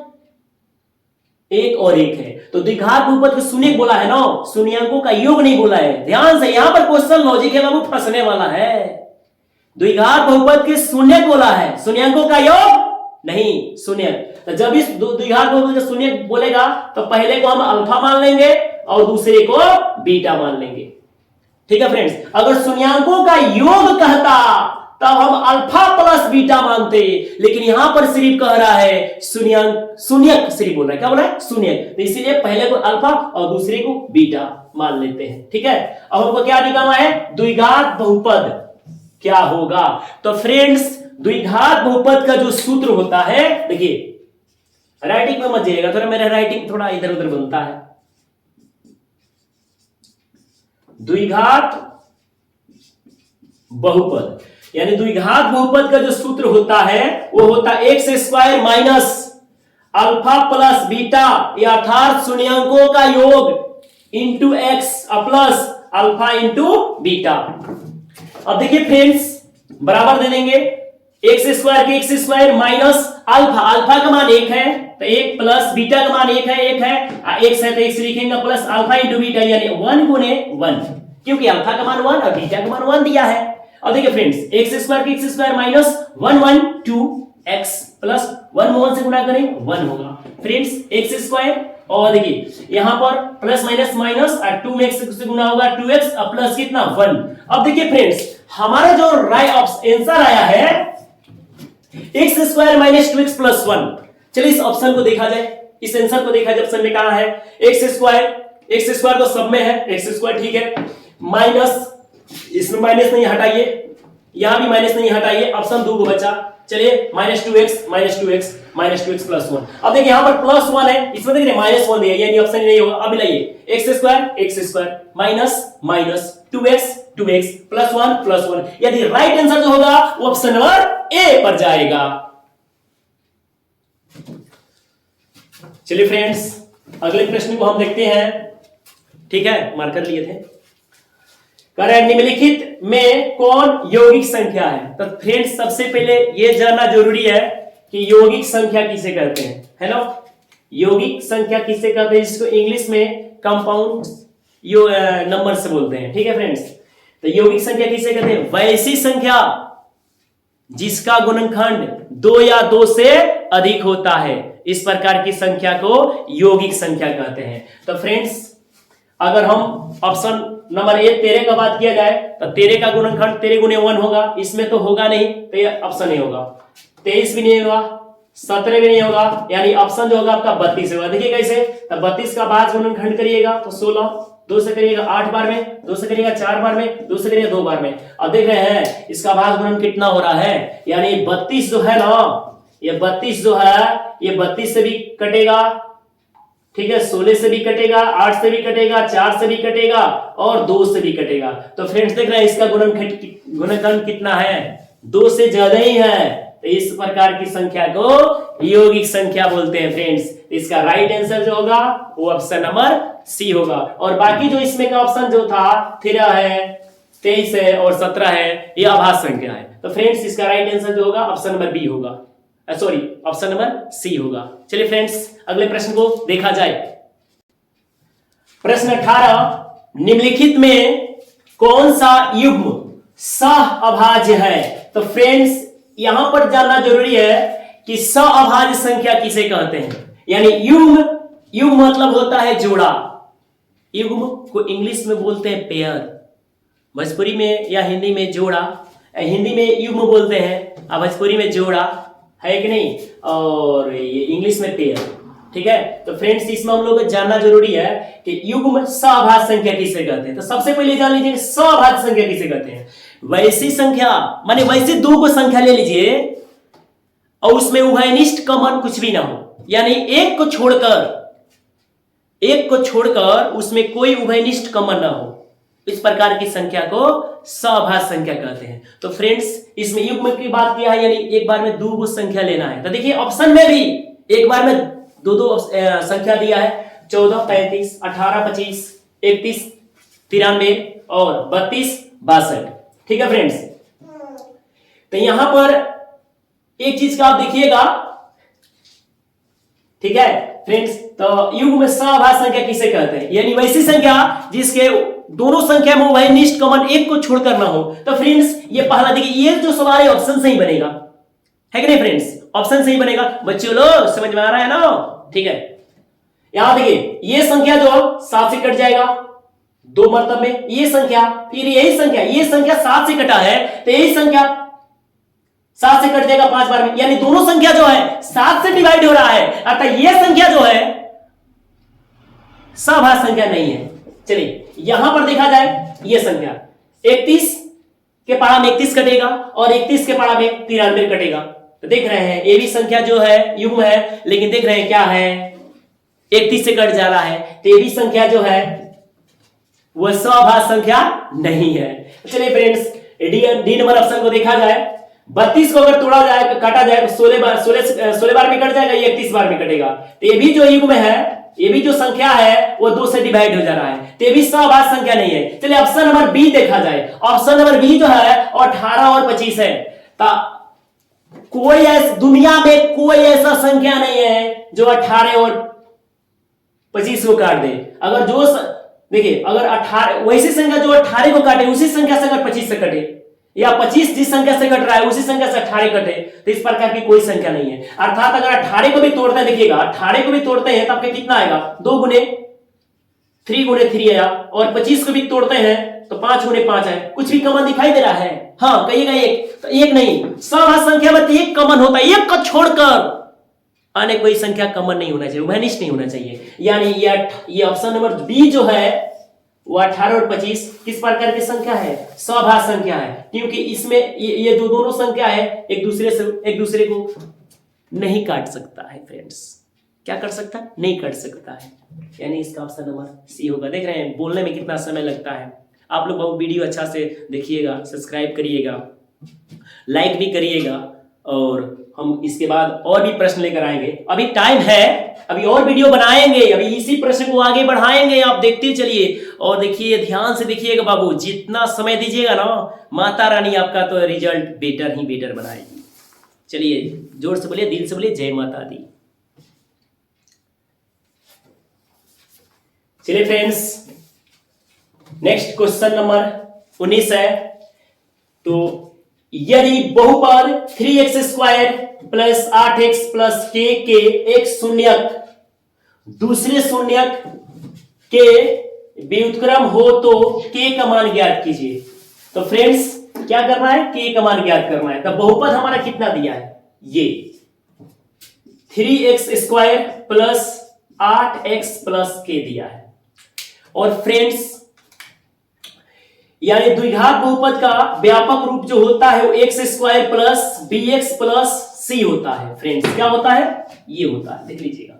एक और एक है, तो द्विघात बहुपद को शून्य बोला है ना, शून्यंकों का योग नहीं बोला है। ध्यान से, यहां पर क्वेश्चन लॉजिक है बाबू, फंसने वाला है। द्विघात बहुपद के शून्य बोला है, शून्यंकों का योग नहीं, शून्य। तो जब इस द्विघात बहुपद का शून्य बोलेगा तो पहले को हम अल्फा मान लेंगे और दूसरे को बीटा मान लेंगे। ठीक है फ्रेंड्स, अगर शून्यंकों का योग कहता तब हम अल्फा प्लस बीटा मानते, लेकिन यहां पर सिर्फ कह रहा है शून्यक सिर्फ बोल रहा है, क्या बोल रहा है, शून्यक। तो इसीलिए पहले को अल्फा और दूसरे को बीटा मान लेते हैं। ठीक है, अब हमको क्या निकालना है, द्विघात बहुपद क्या होगा। तो फ्रेंड्स, द्विघात बहुपद का जो सूत्र होता है, देखिए राइटिंग में मत जाइएगा, थोड़ा मेरा राइटिंग थोड़ा इधर उधर बनता है। द्विघात बहुपद यानी द्विघात बहुपद का जो सूत्र होता है वो होता है x square minus alpha plus beta, अर्थात शून्यंकों का योग into x plus alpha into beta. अब देखिए फ्रेंड्स, बराबर दे देंगे एक्स स्क्वायर के x square minus alpha, alpha का मान एक है तो एक प्लस बीटा का मान एक है, एक्स है तो एक्स लिखेंगे प्लस अल्फा इंटू बीटा यानी 1 गुने 1, क्योंकि अल्फा का मान 1 और बीटा का मान 1 दिया है। अब देखिए फ्रेंड्स, एक्स स्क्वायर के x square minus 1 1 2 x plus 1 में 1 से गुणा करें 1 होगा फ्रेंड्स एक्स स्क्वायर, और देखिए यहां पर प्लस माइनस माइनस और 2 में एक्स से गुणा होगा 2x प्लस कितना 1। अब देखिए फ्रेंड्स, हमारा जो राइट आंसर आया है x square minus 2x plus 1। चलिए इस ऑप्शन को देखा जाए, इस आंसर को देखा जाए। ऑप्शन में कहा है एक्स स्क्वायर तो सब में है, एक्स स्क्वायर ठीक है, माइनस, इसमें माइनस नहीं हटाइए, यहां भी माइनस नहीं हटाइए, ऑप्शन 2 को बचा। चलिए माइनस 2x प्लस 1। अब देखिए यहां पर प्लस 1 है, इसमें देखिए माइनस 1 है, यानी ऑप्शन नहीं होगा। अब लाइए x square minus 2x plus 1 यदि राइट आंसर जो होगा वो ऑप्शन नंबर ए पर जाएगा। चलिए फ्रेंड्स, अगले प्रश्न को हम देखते हैं। ठीक है, मार्कर लिए थे। निम्नलिखित में कौन यौगिक संख्या है। तो फ्रेंड्स, सबसे पहले यह जानना जरूरी है कि यौगिक संख्या किसे कहते हैं, है ना। यौगिक संख्या किसे कहते हैं, जिसको इंग्लिश में कंपाउंड नंबर से बोलते हैं। ठीक है फ्रेंड्स, तो यौगिक संख्या किसे कहते हैं, वैसी संख्या जिसका गुणनखंड 2 या 2 से अधिक होता है, इस प्रकार की संख्या को यौगिक संख्या कहते हैं। तो फ्रेंड्स, अगर हम ऑप्शन नंबर ए 13 का बात किया जाए तो 13 का गुणनखंड 13 गुने 1 होगा, इसमें तो होगा नहीं, तो ये ऑप्शन नहीं होगा। 23 भी नहीं होगा, 17 भी नहीं होगा, यानी ऑप्शन जो होगा आपका 32 होगा। देखिए कैसे, तो 32 का 5 गुणनखंड करिएगा तो 16, 2 से करिएगा 8 बार में, 2 से करिएगा 4 बार में, 2 से करिएगा 2 बार में। अब देख रहे हैं इसका भाग गुणन कितना हो रहा है, यानी 32 जो है ना, ये 32 जो है ये 32 से भी कटेगा, ठीक है, 16 से भी कटेगा, 8 से भी कटेगा, 4 से भी कटेगा और 2 से भी कटेगा। तो फ्रेंड्स देख रहे हैं इसका गुणनखंड कितना है, 2 से ज्यादा ही है। तो इस प्रकार की संख्या को यौगिक संख्या बोलते हैं फ्रेंड्स। इसका राइट आंसर जो होगा वो ऑप्शन नंबर सी होगा। और बाकी जो इसमें का ऑप्शन जो था 13 है, 23 है और 17 है, ये आभास संख्या है। तो फ्रेंड्स, इसका राइट आंसर जो होगा ऑप्शन नंबर बी होगा, सॉरी ऑप्शन नंबर सी होगा। चलिए फ्रेंड्स, अगले प्रश्न को देखा जाए। प्रश्न 18, निम्नलिखित में कौन सा युग्म सहअभाज्य है। तो फ्रेंड्स, यहां पर जानना जरूरी है कि सहअभाज्य संख्या किसे कहते हैं, यानी युग्म मतलब होता है जोड़ा। युग्म को इंग्लिश में बोलते हैं पेयर, भोजपुरी में या हिंदी में जोड़ा, हिंदी में युग्म बोलते हैं, भोजपुरी में जोड़ा है कि नहीं, और ये इंग्लिश में पेयर। ठीक है, तो फ्रेंड्स, इसमें हम लोग को जानना जरूरी है कि युग्म सहअभाज्य संख्या किसे कहते हैं। तो सबसे पहले जान लीजिए सहअभाज्य संख्या किसे कहते हैं। वैसी संख्या माने वैसे दो को संख्या ले लीजिए और उसमें उभयनिष्ठ कॉमन कुछ भी ना हो, यानी एक को छोड़कर उसमें कोई उभयनिष्ठ कॉमन ना हो, इस प्रकार की संख्या को सहअभाज्य संख्या कहते हैं। तो फ्रेंड्स, इसमें युग्म की बात किया है, यानी एक बार में 2 को संख्या लेना है। तो देखिए ऑप्शन में भी एक बार में दो संख्या दिया है, 14 35, 18 25, 31 93 और 32 62। ठीक है फ्रेंड्स, तो यहां पर एक चीज का आप देखिएगा, ठीक है फ्रेंड्स, तो युग्म सभाज्य संख्या किसे कहते हैं, यानी वैसी संख्या जिसके दोनों संख्या में वही निष्ठ कॉमन एक को छोड़कर ना हो। तो फ्रेंड्स ये पहला देखिए, ये जो सवाल है ऑप्शन सही बनेगा, है कि नहीं फ्रेंड्स, ऑप्शन सही बनेगा। बच्चों लोग समझ में आ रहा है ना, ठीक है। यहां देखिए ये संख्या जो 7 से कट जाएगा 2 मतलब में, ये संख्या फिर यही संख्या, ये संख्या 7 से कटा है तो यही संख्या 7 से कट जाएगा 5 बार में, यानी दोनों संख्या जो है 7 से डिवाइड हो रहा है, अर्थात ये संख्या जो है सभाज्य संख्या नहीं है। चलिए यहां पर देखा जाए, ये संख्या 31 के पारा में 31 कटेगा और 31 के पारा में 93 कटेगा, तो देख रहे हैं ये भी संख्या जो है युग्म है, लेकिन देख रहे हैं क्या है 31 से कट जा रहा है, तो ये भी संख्या जो है वह सभाज्य संख्या नहीं है। चलिए फ्रेंड्स डी नंबर ऑप्शन को देखा जाए, 32 को अगर तोड़ा जाए काटा जाए तो 16 बार में कट जाएगा, ये 31 बार में कटेगा, तो ये भी जो युग्म है, ये भी जो संख्या है वो 2 से डिवाइड हो जा रहा है, तो ये भी सभाज्य संख्या नहीं है। चलिए ऑप्शन नंबर बी देखा जाए, ऑप्शन नंबर बी जो है 18 और 25 है, कोई दुनिया में कोई ऐसा संख्या नहीं है जो 18 और 25 को काट दे। अगर जो देखिए अगर 18 वैसी संख्या जो 18 को काटे उसी संख्या से अगर 25 से कटे, या 25 जिस संख्या से कट रहा है उसी संख्या से 18 कटे, तो इस प्रकार की कोई संख्या नहीं है। अर्थात अगर 18 को भी तोड़ते हैं, देखिएगा 18 को भी तोड़ते हैं तब कितना आएगा 2 गुने 3 गुने 3 आया, और 25 को भी तोड़ते हैं तो 5 गुने 5 है। कुछ भी कॉमन दिखाई दे रहा है? हाँ कहिएगा एक, तो एक नहीं, सभाज्य संख्या में एक कॉमन होता है, एक को छोड़कर अन्य कोई संख्या कॉमन नहीं होना चाहिए, उभयनिष्ठ नहीं होना चाहिए। यानी ये ऑप्शन नंबर बी जो है वो 18 और 25 किस प्रकार की संख्या है, सभाज्य संख्या है, क्योंकि इसमें ये जो दोनों संख्या है एक दूसरे को नहीं काट सकता है फ्रेंड्स। क्या कर सकता है? नहीं काट सकता है, यानी इसका ऑप्शन नंबर सी होगा। देख रहे हैं बोलने में कितना समय लगता है। आप लोग बहुत वीडियो अच्छा से देखिएगा, सब्सक्राइब करिएगा, लाइक भी करिएगा, और हम इसके बाद और भी प्रश्न लेकर आएंगे। अभी टाइम है, अभी और वीडियो बनाएंगे, अभी इसी प्रश्न को आगे बढ़ाएंगे, आप देखते चलिए। और देखिए ध्यान से देखिएगा बाबू, जितना समय दीजिएगा ना माता रानी आपका तो रिजल्ट बेटर ही बेटर बनाएगी। चलिए जोर से बोलिए, दिल से बोलिए, जय माता दी। चलिए फ्रेंड्स नेक्स्ट क्वेश्चन नंबर 19 है। तो यदि बहुपद 3x² plus 8x plus k के एक शून्यक दूसरे शून्यक के व्युत्क्रम हो तो k का मान ज्ञात कीजिए। तो फ्रेंड्स क्या करना है, k का मान ज्ञात करना है। तो बहुपद हमारा कितना दिया है, ये 3x² plus 8x plus k दिया है। और फ्रेंड्स यानी द्विघात बहुपद का व्यापक रूप जो होता है वो x² plus bx plus c होता है। फ्रेंड्स क्या होता है, ये होता है, देख लीजिएगा।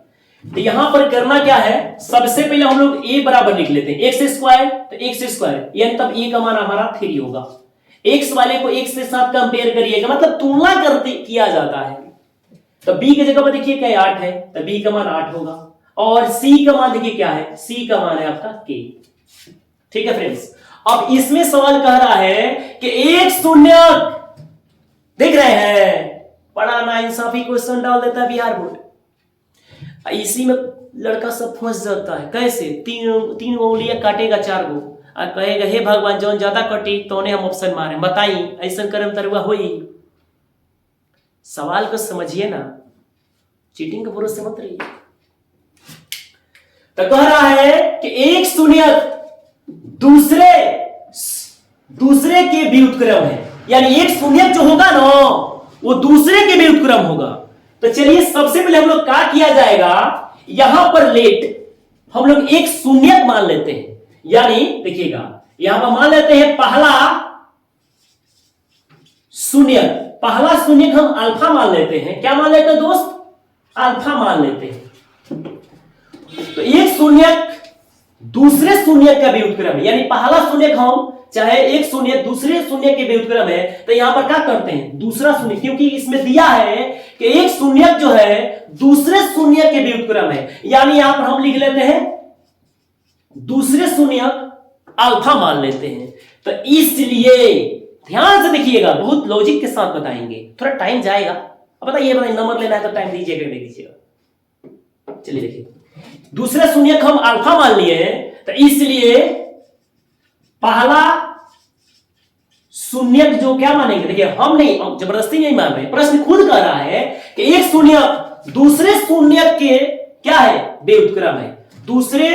तो यहां पर करना क्या है, सबसे पहले हम लोग a बराबर लिख लेते हैं, x² तो x² यानी तब a का मान हमारा 3 होगा। x वाले को x के साथ कंपेयर करिएगा, मतलब तुलना करते किया जाता है। तो b की जगह पर देखिए क्या 8 है, तो b का मान 8 होगा, और c का मान देखिए क्या है, c का मान है आपका k। ठीक है फ्रेंड्स, अब इसमें सवाल कह रहा है कि एक शून्यक, देख रहे हैं बड़ा नाइंसाफी क्वेश्चन डाल देता है बिहार बोर्ड। इसी में लड़का सब फंस जाता है। कैसे? तीन उंगलियां काटेगा 4 गो और कहेगा हे भगवान जौन ज्यादा कटी तो ने हम ऑप्शन मारे, बताई ऐसा कर्म तरुआ होई। सवाल को समझिए ना, चीटिंग के भरोसे मत रहिए। तो कह रहा है कि एक शून्यक दूसरे के व्युत्क्रम है, यानी एक शून्यक जो होगा ना वो दूसरे के व्युत्क्रम होगा। तो चलिए सबसे पहले हम लोग क्या किया जाएगा, यहां पर लेट हम लोग एक शून्यक मान लेते हैं, यानी देखिएगा यहां पर मान लेते हैं पहला शून्यक हम अल्फा मान लेते हैं। क्या मान लेते हैं दोस्त? अल्फा मान लेते हैं। तो एक शून्यक दूसरे शून्यक का व्युत्क्रम है, यानी पहला शून्यक हम चाहे एक शून्य दूसरे शून्य के व्युत्क्रम है, तो यहां पर क्या करते हैं दूसरा शून्य, क्योंकि इसमें दिया है कि एक शून्यक जो है दूसरे शून्य के व्युत्क्रम है, यानी यहां पर हम लिख लेते हैं दूसरे शून्यक अल्फा मान लेते हैं। तो इसलिए ध्यान से देखिएगा, बहुत लॉजिक के साथ बताएंगे, थोड़ा टाइम जाएगा। अब बताइए नंबर लेना है तो टाइम दीजिएगा नहीं दीजिएगा? चलिए देखिए, दूसरे शून्य को हम अल्फा मान लिए हैं, तो इसलिए पहला शून्य जो क्या मानेंगे, देखिए हम नहीं, हम जबरदस्ती नहीं मान रहे, प्रश्न खुद कह रहा है कि एक शून्य दूसरे शून्य के क्या है, व्युत्क्रम है। दूसरे,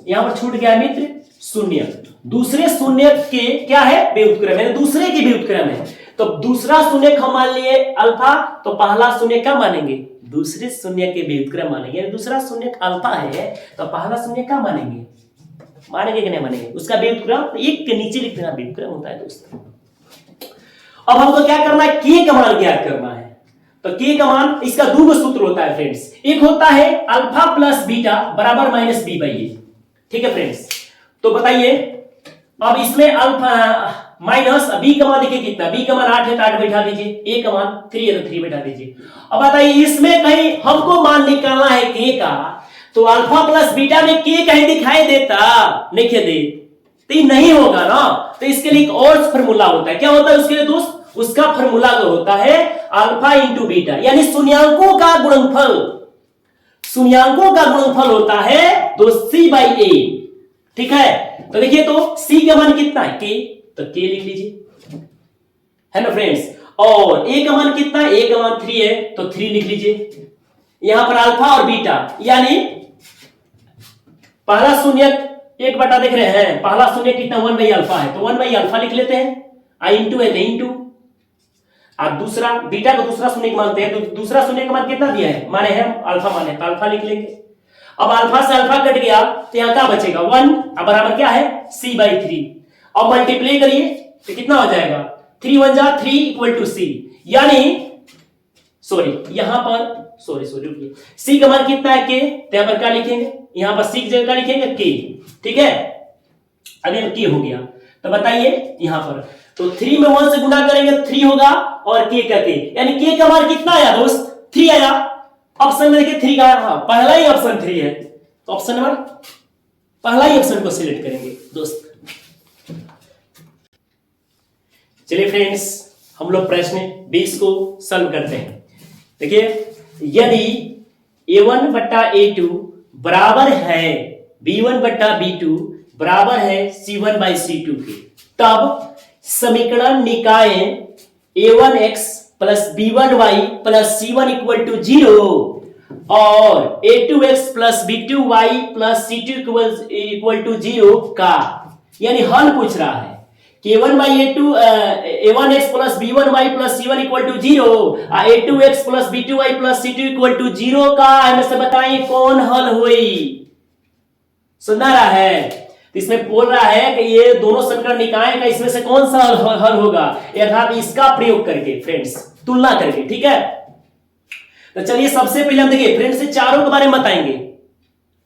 यहां पर छूट गया मित्र शून्य, दूसरे शून्य के क्या है, व्युत्क्रम है, दूसरे के व्युत्क्रम है। तो दूसरा शून्य हम मान लिए अल्फा, तो पहला शून्य क्या मानेंगे, दूसरे शून्य के व्युत्क्रम मानेंगे। दूसरा शून्य अल्फा है तो पहला शून्य क्या मानेंगे, मानेंगे कि नहीं मानेंगे, उसका व्युत्क्रम एक के नीचे लिख देना, व्युत्क्रम होता है दोस्तों। अब हमको क्या करना है, के का मान ज्ञात करना है। तो के का मान, इसका दो सूत्र होता है फ्रेंड्स, एक होता है अल्फा प्लस बीटा बराबर माइनस बी बाई ए, ठीक है फ्रेंड्स। तो बताइए, अब इसमें अल्फा माइनस बी का मान देखिए कितना, बी का मान 8 है तो 8 बैठा दीजिए, ए का मान 3 है तो 3 बैठा दीजिए। अब बताइए इसमें कहीं हमको मान निकालना है के का, तो अल्फा प्लस बीटा में के कहीं दिखाई देता, नहीं दे, तो नहीं होगा ना। तो इसके लिए एक और फॉर्मूला होता है, क्या होता है उसके लिए दोस्त, उसका फॉर्मूला जो होता है अल्फा इंटू बीटा, यानी शून्यांकों का गुणनफल, शून्यांकों का गुणनफल होता है तो सी बाई ए, ठीक है। तो देखिए, तो सी का मान कितना है, के, तो के लिख लीजिए, है ना फ्रेंड्स। और ए का मान कितना है, ए का मान 3 है तो 3 लिख लीजिए। यहां पर अल्फा और बीटा, यानी पहला शून्य 1 बटा देख रहे हैं, पहला शून्य कितना 1 बाई अल्फा है, तो 1 बाई अल्फा लिख लेते हैं, आई इंटू है तो इंटू, और दूसरा बीटा को दूसरा शून्य मानते हैं, तो दूसरा शून्य का मान कितना दिया है, माने हैं अल्फा माने, तो अल्फा लिख लेंगे। अब अल्फा से अल्फा कट गया तो यहां क्या बचेगा 1, अब बराबर क्या है सी बाई 3। अब मल्टीप्लाई करिए तो कितना हो जाएगा, 3 1 जा 3 इक्वल टू सी, यानी सॉरी यहां पर सॉरी रुकिए, सी का मान कितना है के, तो यहां पर क्या लिखेंगे, यहां पर सी की जगह क्या लिखेंगे के, ठीक है। अभी के हो गया, तो बताइए यहां पर तो 3 में 1 से गुणा करेंगे 3 होगा, और के का के, यानी के का मान कितना आया दोस्त, 3 आया। ऑप्शन में देखिए 3 का, हाँ पहला ही ऑप्शन 3 है, तो ऑप्शन नंबर पहला ही ऑप्शन को सिलेक्ट करेंगे दोस्त। चलिए फ्रेंड्स, हम लोग प्रश्न 20 को सॉल्व करते हैं। देखिए, यदि a1 बट्टा a2 बराबर है b1 बट्टा b2 बराबर है c1 बाई c2 के, तब समीकरण निकाय a1x plus b1y plus c1 equal to 0 और a2x plus b2y plus c2 equal to 0 का, यानी हल पूछ रहा है a1 by a2 a1x plus b1y plus c1 equal to 0 a2x plus b2y plus c2 equal to 0 का, हमें से बताइए कौन हल हुई, सुना रहा है। तो इसमें बोल रहा है कि ये दोनों समीकरण निकाय का इसमें से कौन सा हल होगा, अर्थात इसका प्रयोग करके फ्रेंड्स, तुलना करके, ठीक है। तो चलिए सबसे पहले हम देखिए फ्रेंड्स से चारों के बारे में बताएंगे।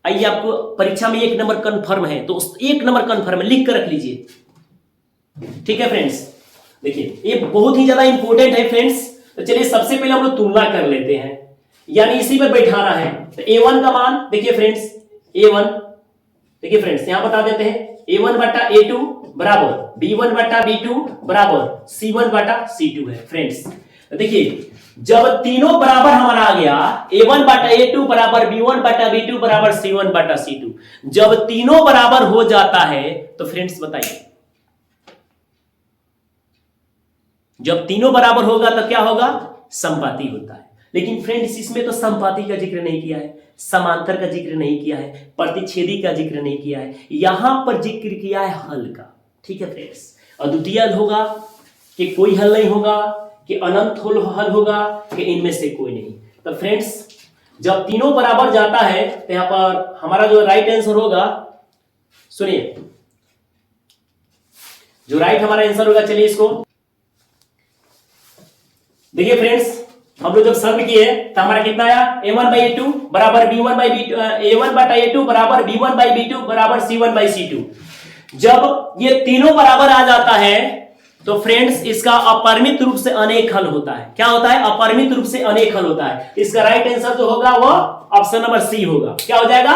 आइए, आपको परीक्षा में 1 नंबर कंफर्म है, तो 1 नंबर कंफर्म है, लिख कर रख लीजिए, ठीक है फ्रेंड्स। देखिए ये बहुत ही ज्यादा इंपॉर्टेंट है फ्रेंड्स। तो चलिए सबसे पहले हम लोग तुलना कर लेते हैं, यानी इसी पर बैठाना है। तो a1 का मान देखिए फ्रेंड्स, a1 देखिए फ्रेंड्स यहां बता देते हैं, a1 बटा a2 बराबर b1 बटा b2 बराबर c1 बटा c2 है फ्रेंड्स। देखिए जब तीनों बराबर हमारा आ गया, a1 बटा a2 बराबर b1 बटा b2 बराबर c1 बटा c2, जब तीनों बराबर हो जाता है तो फ्रेंड्स बताइए, जब तीनों बराबर होगा तो क्या होगा, समपाती होता है। लेकिन फ्रेंड्स इसमें तो समपाती का जिक्र नहीं किया है, समांतर का जिक्र नहीं किया है, प्रतिच्छेदी का जिक्र नहीं किया है, यहां पर जिक्र किया है हल का, ठीक है फ्रेंड्स। अद्वितीय हल होगा कि कोई हल नहीं होगा, कि अनंत हल होगा, कि इनमें से कोई नहीं। तो फ्रेंड्स जब तीनों बराबर जाता है तो यहां पर हमारा जो राइट आंसर होगा, सुनिए जो राइट हमारा आंसर होगा, चलिए इसको देखिए फ्रेंड्स, हम लोग जब सॉल्व किए तो हमारा कितना आया, a1 बाई a2 बराबर b1 बाई b2, a1 बटा a2 बराबर b1 बाई b2 बराबर c1 बाई c2। जब ये तीनों बराबर आ जाता है तो फ्रेंड्स इसका अपरिमित रूप से अनेक हल होता है। क्या होता है, अपरिमित रूप से अनेक हल होता है। इसका राइट आंसर जो होगा वो ऑप्शन नंबर सी होगा। क्या हो जाएगा,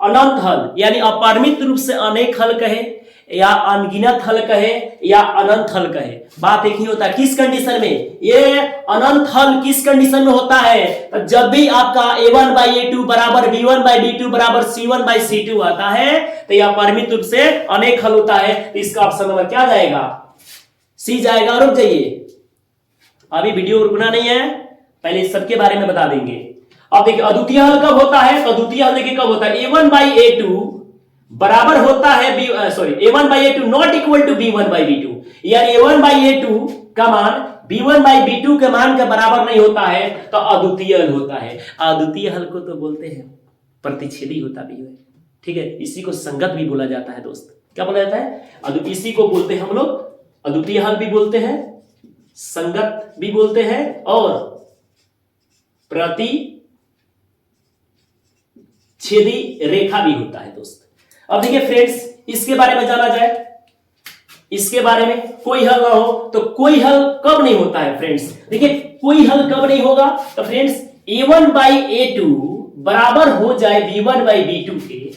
अनंत हल, यानी अपरिमित रूप से अनेक हल कहे या अनगिनत हल कहे या अनंत हल कहे, बात एक ही होता है। किस कंडीशन में ये अनंत हल किस कंडीशन में होता है? तो जब भी आपका a1/a2 बराबर b1/b2 बराबर c1/c2 आता है तो यह परिमित रूप से अनेक हल होता है। तो इसका ऑप्शन नंबर क्या जाएगा? सी जाएगा। रुक जाइए, अभी वीडियो रुकना नहीं है, पहले सबके बारे में बता देंगे। अब देखिए अद्वितीय हल कब होता है? तो अद्वितीय हल देखिए कब होता है? a1/a2 बराबर होता है a1/a2 not equal to b1/b2, यानी a1/a2 का मान b1/b2 के मान के बराबर नहीं होता है तो अद्वितीय हल होता है। अद्वितीय हल को तो बोलते हैं प्रतिच्छेदी होता भी है, ठीक है। इसी को संगत भी बोला जाता है दोस्त। क्या बोला जाता है? इसी को बोलते हैं हम लोग अद्वितीय हल भी बोलते हैं, संगत भी बोलते हैं और प्रतिच्छेदी रेखा भी होता है दोस्त। अब देखिए फ्रेंड्स, इसके बारे में जाना जाए, इसके बारे में कोई हल ना हो तो कोई हल कब नहीं होता है फ्रेंड्स? देखिए कोई हल कब नहीं होगा? तो फ्रेंड्स a1/a2 बराबर हो जाए b1/b2 के,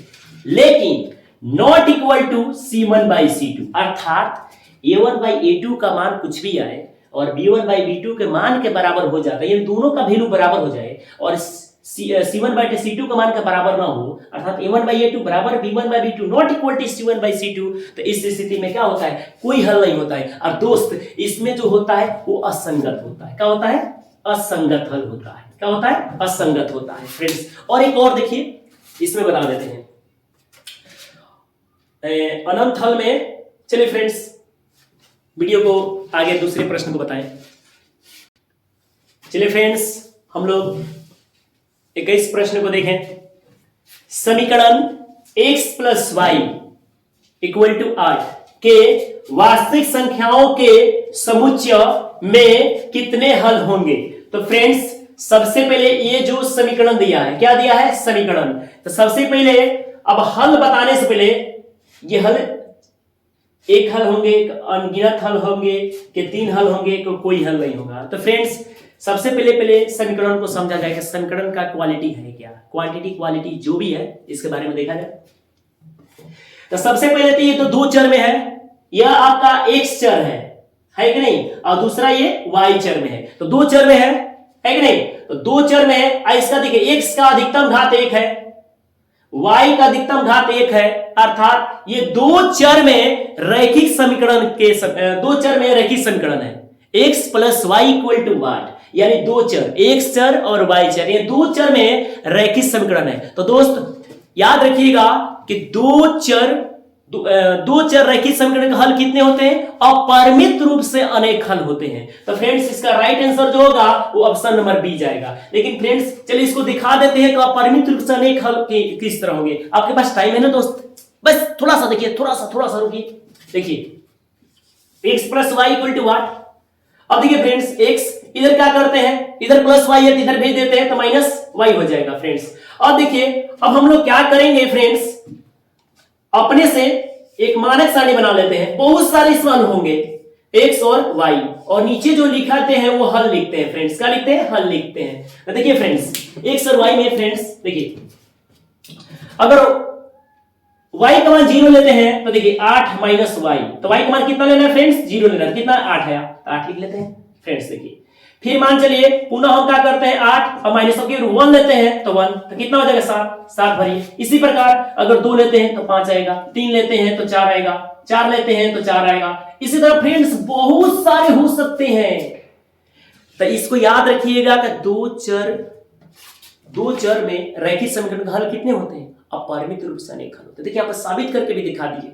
लेकिन नॉट इक्वल टू c1/c2, अर्थात a1/a2 का मान कुछ भी आए और b1/b2 के मान के बराबर हो जाता है, ये दोनों का वैल्यू बराबर हो जाए और c1/c2 का मान का बराबर ना हो, अर्थात a1/a2 बराबर b1/b2 not equal to c1/c2, तो इस स्थिति में क्या होता है? कोई हल नहीं होता है। और दोस्त इसमें जो होता है वो असंगत होता है। क्या होता है? असंगत हल होता है। क्या होता है? असंगत होता है फ्रेंड्स। और एक और देखिए, इसमें बता देते हैं अनंत हल में। चलिए फ्रेंड्स वीडियो को आगे दूसरे प्रश्न को बताएं। चलिए फ्रेंड्स हम लोग 21 प्रश्न को देखें। समीकरण x + y = 8 के वास्तविक संख्याओं के समुच्चय में कितने हल होंगे? तो फ्रेंड्स सबसे पहले ये जो समीकरण दिया है, क्या दिया है? समीकरण। तो सबसे पहले अब हल बताने से पहले ये हल एक हल होंगे, अनगिनत हल होंगे कि 3 हल होंगे, कोई हल नहीं होगा। तो फ्रेंड्स सबसे पहले समीकरण को समझा जाएगा। समीकरण का क्वालिटी है क्या, क्वांटिटी क्वालिटी जो भी है इसके बारे में देखा जाए। तो सबसे पहले तो ये तो 2 चर में है, यह आपका x चर है कि नहीं, और दूसरा ये y चर में है। तो 2 चर में है कि नहीं? तो 2 चर में है। इसका देखिए x का अधिकतम घात 1 है, y का अधिकतम घात 1 है, अर्थात ये 2 चर में रैखिक समीकरण के 2 चर में रैखिक समीकरण है। x + y = 8, यानी 2 चर, x चर और y चर, ये 2 चर में रैखिक समीकरण है। तो दोस्त याद रखिएगा कि 2 चर रैखिक समीकरण का हल कितने होते हैं? अपरिमित रूप से अनेक हल होते हैं। तो फ्रेंड्स इसका राइट आंसर जो होगा वो ऑप्शन नंबर बी जाएगा। लेकिन फ्रेंड्स चलिए इसको दिखा देते हैं कि अपरिमित रूप से अनेक हल किस तरह होंगे। आपके पास टाइम है ना दोस्त? बस थोड़ा सा देखिए, थोड़ा सा रुकिए। देखिए x + y = 8। अब देखिए फ्रेंड्स x इधर क्या करते हैं, इधर +y है इधर भेज देते हैं तो -y हो जाएगा फ्रेंड्स। अब देखिए अब हम लोग क्या करेंगे फ्रेंड्स, अपने से एक मानक सारणी बना लेते हैं। बहुत सारे सवाल होंगे x और y, और नीचे जो लिखाते हैं वो हल लिखते हैं फ्रेंड्स। क्या लिखते हैं? हल लिखते हैं। तो देखिए फ्रेंड्स x और y में फ्रेंड्स देखिए, अगर y का मान 0 लेते हैं तो देखिए 8 - y, तो y का मान कितना लेना है फ्रेंड्स? 0 लेना है। कितना? 8 है, तो 8 लिख लेते हैं फ्रेंड्स। देखिए फिर मान चलिए पुनः हम क्या करते हैं, 8 और माइनस के 1 लेते हैं तो 1, तो कितना हो जाएगा? 7 भरिए। इसी प्रकार अगर 2 लेते हैं तो 5 आएगा, 3 लेते हैं तो 4 आएगा, 4 लेते हैं तो 4 आएगा। इसी तरह फ्रेंड्स बहुत सारे हो सकते हैं। तो इसको याद रखिएगा कि 2 चर में रैखिक समीकरण का हल कितने होते हैं? अपरिमित रूप से अनेक हल होते हैं। देखिए यहाँ पर साबित करके भी दिखा दिए।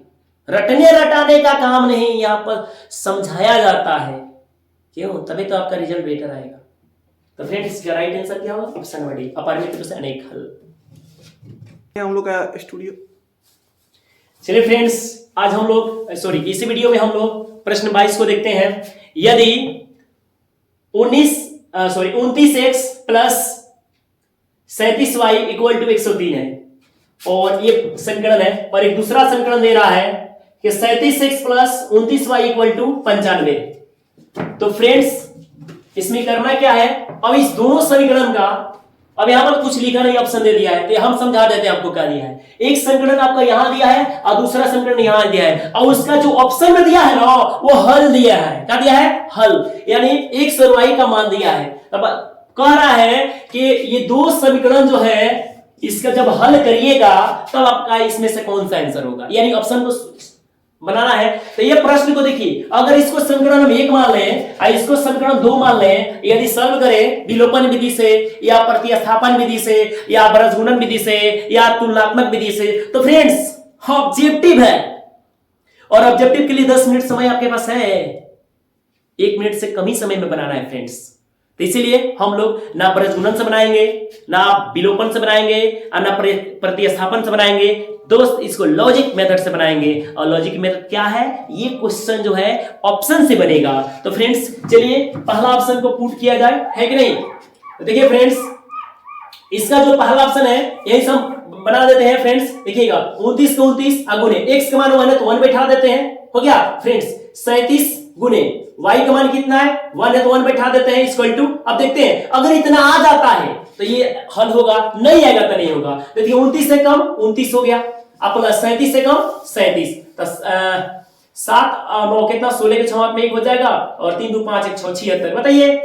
रटने रटाने का काम नहीं, यहाँ पर समझाया जाता है। क्यों? तभी तो आपका रिजल्ट बेटर आएगा। तो फ्रेंड्स इसका राइट आंसर क्या होगा? ऑप्शन नंबर डी, अपरिमित रूप से अनेक हल। हम लोग का स्टूडियो। चलिए फ्रेंड्स आज हम लोग इसी वीडियो में हम लोग प्रश्न 22 को देखते हैं। यदि 29x + 37y = 103 है और ये समीकरण है, और एक दूसरा समीकरण दे रहा है कि 37x + 29y = 95। तो फ्रेंड्स इसमें करना क्या है, अब इस दोनों समीकरण का अब यहां पर कुछ लिखा नहीं, ऑप्शन दे दिया है, तो हम समझा देते हैं आपको क्या दिया है। एक समीकरण आपका यहां दिया है और दूसरा समीकरण यहां दिया है, और उसका जो ऑप्शन में दिया है ना वो हल दिया है। क्या दिया है? हल, यानी एक सरवाई का मान दिया है। अब कह रहा है कि ये दो समीकरण जो है इसका जब हल करिएगा तब आपका इसमें से कौन सा आंसर होगा, यानी ऑप्शन को बनाना है। तो ये प्रश्न को देखिए, अगर इसको समीकरण हम 1 मान लें और इसको समीकरण 2 मान लें, यदि सॉल्व करें विलोपन विधि से या प्रतिस्थापन विधि से या बृहस्पति विधि से या तुलनात्मक विधि से, तो फ्रेंड्स ऑब्जेक्टिव है, और ऑब्जेक्टिव के लिए 10 मिनट समय आपके पास है, 1 मिनट से कम ही समय में बनाना है फ्रेंड्स। तो इसीलिए हम लोग ना बृहस्पति से बनाएंगे, ना विलोपन से बनाएंगे और ना प्रतिस्थापन से बनाएंगे दोस्त, इसको लॉजिक मेथड से बनाएंगे। और लॉजिक मेथड क्या है? ये क्वेश्चन जो है ऑप्शन से बनेगा। तो फ्रेंड्स चलिए पहला ऑप्शन को पुट किया जाए, है कि नहीं? तो देखिए फ्रेंड्स, इसका जो पहला ऑप्शन है यही हम बना देते हैं फ्रेंड्स। देखिएगा 29 को 29 गुने x का मान 1 है तो 1 बैठा देते हैं, हो गया फ्रेंड्स। 37 गुने y का मान कितना है? 1 है तो 1 बैठा देते हैं, इक्वल टू। अब देखते हैं अगर इतना आ जाता है तो ये हल होगा, नहीं आएगा तो नहीं होगा। देखिए 29 से कम 29 हो गया, अब प्लस 37 से कम 37, तो 7 और 9 कितना? 16 के 6 में 1 हो जाएगा, और 3 2 5 1 6 76। बताइए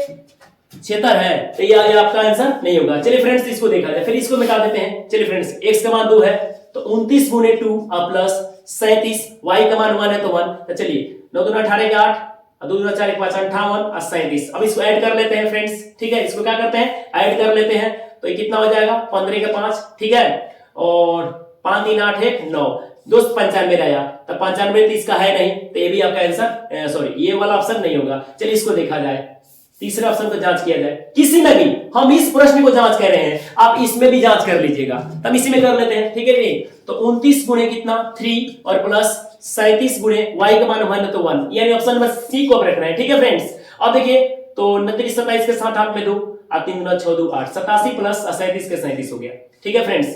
76 है, तो ये आपका आंसर नहीं होगा। चलिए फ्रेंड्स इसको देखा जाए, फिर इसको मिटा देते हैं। चलिए फ्रेंड्स x का मान 2 है तो 29 गुने 2 प्लस 37, y का मान 1 है तो 1। तो चलिए 9 दूना 18 के 8 और 2 दूना 4 1 5 58 और 37। अब इसको ऐड कर लेते हैं फ्रेंड्स, ठीक है? इसको क्या करते हैं? ऐड कर लेते हैं, तो ये कितना हो जाएगा? 15 के 5, ठीक है, और 5 3 8 1 9 दोस्त 95 आया, तो 95 तो इसका है नहीं, तो ये भी आपका आंसर सॉरी ये वाला ऑप्शन नहीं होगा। चलिए इसको देखा जाए, तीसरे ऑप्शन को जांच किया जाए। किसी में भी हम इस प्रश्न को जांच कर रहे हैं, आप इसमें भी जांच कर लीजिएगा, तब इसी में कर लेते हैं, ठीक है नहीं? तो 29 गुणे कितना? 3 और प्लस 37 गुणे y का मान 1 है तो 1, यानी ऑप्शन नंबर सी को रखना है, ठीक है फ्रेंड्स? अब देखिए तो 29 27 के साथ हाथ में 2 और 3 गुना 6 2 8, 87 प्लस 37 के 37 हो गया, ठीक है फ्रेंड्स?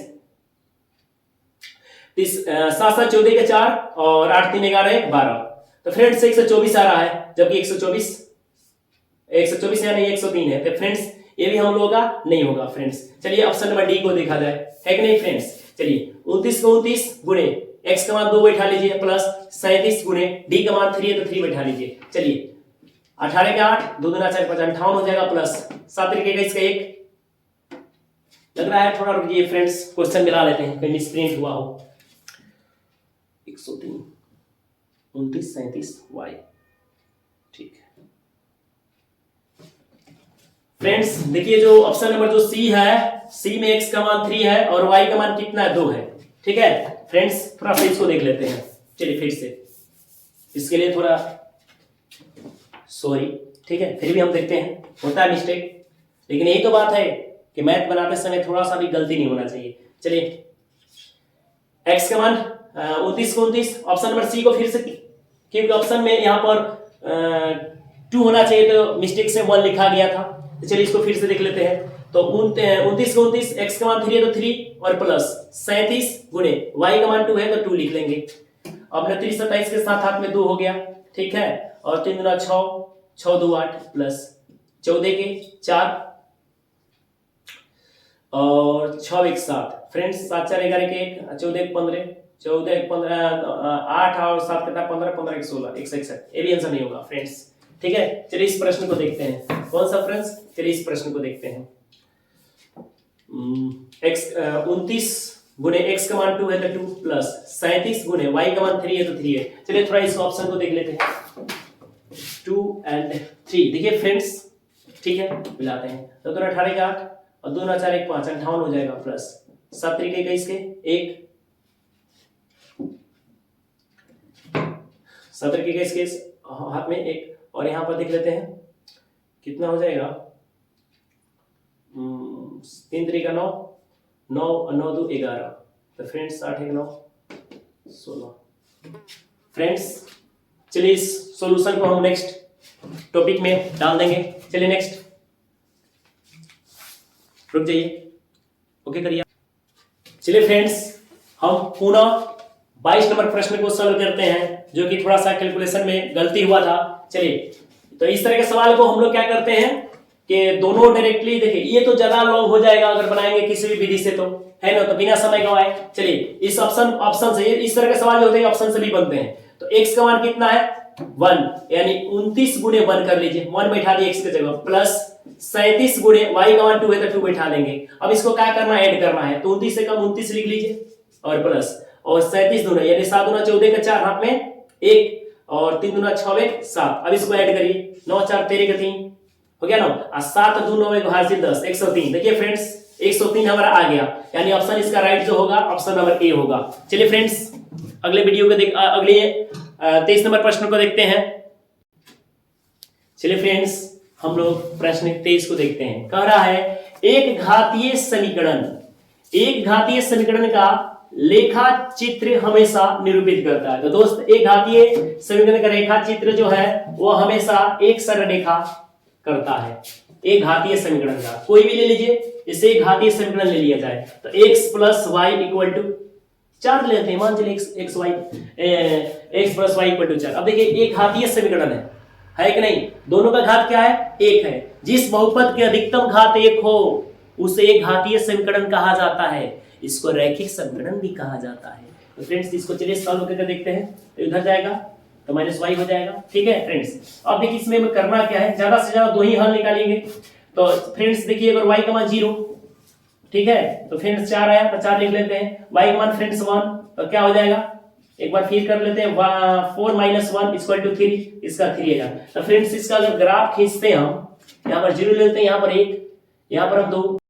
7 7 14 के 4 और 8 3 11 1 12, तो फ्रेंड्स 124 आ रहा है, जबकि 124 यानी 103 है, तो फ्रेंड्स ये भी हम लोगों का नहीं होगा फ्रेंड्स। चलिए ऑप्शन नंबर डी को देखा जाए, है कि नहीं फ्रेंड्स? चलिए 29 को 29 गुणे x का मान 2 बैठा लीजिए प्लस 37 गुणे d का मान 3 है तो 3 बैठा लीजिए। चलिए 18 के 8 2 दूना 4 5 58 हो जाएगा, प्लस 7 तरीके का इसका 1 लग रहा है। थोड़ा रुकिए फ्रेंड्स, क्वेश्चन मिला लेते हैं, कहीं मिसप्रिंट हुआ हो। 103 29 37 y, ठीक है फ्रेंड्स। देखिए जो ऑप्शन नंबर जो सी है, सी में x का मान 3 है और y का मान कितना है? 2 है, ठीक है फ्रेंड्स? थोड़ा सा इसको देख लेते हैं, चलिए फिर से, इसके लिए थोड़ा सॉरी, ठीक है? फिर भी हम देखते हैं, होता है मिस्टेक, लेकिन एक तो बात है कि मैथ बनाते समय थोड़ा सा भी गलती नहीं होना चाहिए। चलिए x का मान 29 को 29, ऑप्शन नंबर सी को फिर से, क्योंकि ऑप्शन में यहाँ पर 2 होना चाहिए तो मिस्टेक से 1 लिखा गया था। तो चलिए इसको फिर से देख लेते हैं। तो 29 को 29, x का मान 3 है तो 3 और प्लस 37 गुणे y का मान 2 है तो 2 लिख लेंगे। अब 29 27 के साथ हाथ में 2 हो गया, ठीक है, और 3 दूना 6 6 2 8 प्लस 14 के 4 और 6 1 7, फ्रेंड्स 7 4 11 के 1 14 1 15 14 1 15 8 और 7 कितना 15 15 1 16 161, ये भी आंसर नहीं होगा फ्रेंड्स, ठीक है? चलिए इस प्रश्न को देखते हैं, कौन सा फ्रेंड्स? चलिए इस प्रश्न को देखते हैं। 29 गुणे x का मान 2 है तो 2 प्लस 37 गुणे y का मान 3 है तो 3 है। चलिए थोड़ा इस ऑप्शन को देख लेते हैं, 2 और 3। देखिए फ्रेंड्स, ठीक है, मिलाते हैं। तो 2 18 के 8 और 2 4 1 5 58 हो जाएगा, प्लस 7 तरीके का इसके 1 7 तरीके का इसके हाथ में 1, और यहाँ पर देख लेते हैं कितना हो जाएगा, 3 तरीका 9 9 और 9 2 11, तो फ्रेंड्स 8 1 9 16। फ्रेंड्स चलिए इस सॉल्यूशन को हम नेक्स्ट टॉपिक में डाल देंगे। चलिए नेक्स्ट, रुक जाइए, ओके करिए। चलिए फ्रेंड्स हम पुनः 22 नंबर प्रश्न को सॉल्व करते हैं, जो कि थोड़ा सा कैलकुलेशन में गलती हुआ था। चलिए तो इस तरह के सवाल को हम लोग क्या करते हैं कि दोनों डायरेक्टली देखिए, ये तो ज्यादा लॉन्ग हो जाएगा अगर बनाएंगे किसी भी विधि से, तो है ना, तो बिना समय गवाए चलिए इस ऑप्शन से, इस तरह के सवाल जो होते हैं ऑप्शन से भी बनते हैं। तो x का मान कितना है 1, यानी 29 गुणे 1 कर लीजिए, 1 बैठा दिए x की जगह, प्लस 37 गुणे y का मान 2 है तो 2 बैठा देंगे। अब इसको क्या करना है, ऐड करना है, तो 29 से कम 29 लिख लीजिए और प्लस, और 37 दूना यानी 7 दूना 14 का 4 हाथ में 1 और 3 दूना 6 में 7। अब इसको ऐड करिए, 9 4 13 का 3 हो गया ना, और 7 2 9 हासिल 10, 103। देखिए फ्रेंड्स 103 हमारा आ गया, यानी ऑप्शन इसका राइट जो होगा ऑप्शन नंबर ए होगा। चलिए फ्रेंड्स अगले वीडियो को अगले 23 नंबर प्रश्न को देखते हैं। चलिए फ्रेंड्स हम लोग प्रश्न 23 को देखते हैं। कह रहा है एक घातीय समीकरण का लेखा चित्र हमेशा निरूपित करता है। तो दोस्त एक घातीय समीकरण का रेखा चित्र जो है वो हमेशा एक सरल रेखा करता है। एक घातीय समीकरण का कोई भी ले लीजिए, इसे एक घातीय समीकरण ले लिया जाए तो x plus y equal to 4 लेते हैं, मान चलिए x plus y equal to 4। अब देखिए एक घातीय समीकरण है कि नहीं, दोनों का घात क्या है, एक है। जिस बहुपद के अधिकतम घात एक हो उसे एक घातीय समीकरण कहा जाता है, इसको रैखिक समीकरण भी कहा जाता है। तो फ्रेंड्स इसको चलिए सॉल्व करके देखते हैं, तो इधर जाएगा तो माइनस वाई हो जाएगा, ठीक है फ्रेंड्स। अब देखिए इसमें करना क्या है, ज्यादा से ज्यादा 2 ही हल निकालेंगे। तो फ्रेंड्स देखिए अगर y का मान 0, ठीक है, तो फ्रेंड्स 4 आया तो 4 लिख लेते हैं, y का मान फ्रेंड्स 1 तो क्या हो जाएगा, एक बार फिर कर लेते हैं, 4 - 1 इक्वल टू 3, इसका 3 आएगा। तो फ्रेंड्स इसका अगर ग्राफ खींचते हैं हम, यहाँ पर 0 लेते हैं, यहाँ पर 1, यहाँ पर हम 2,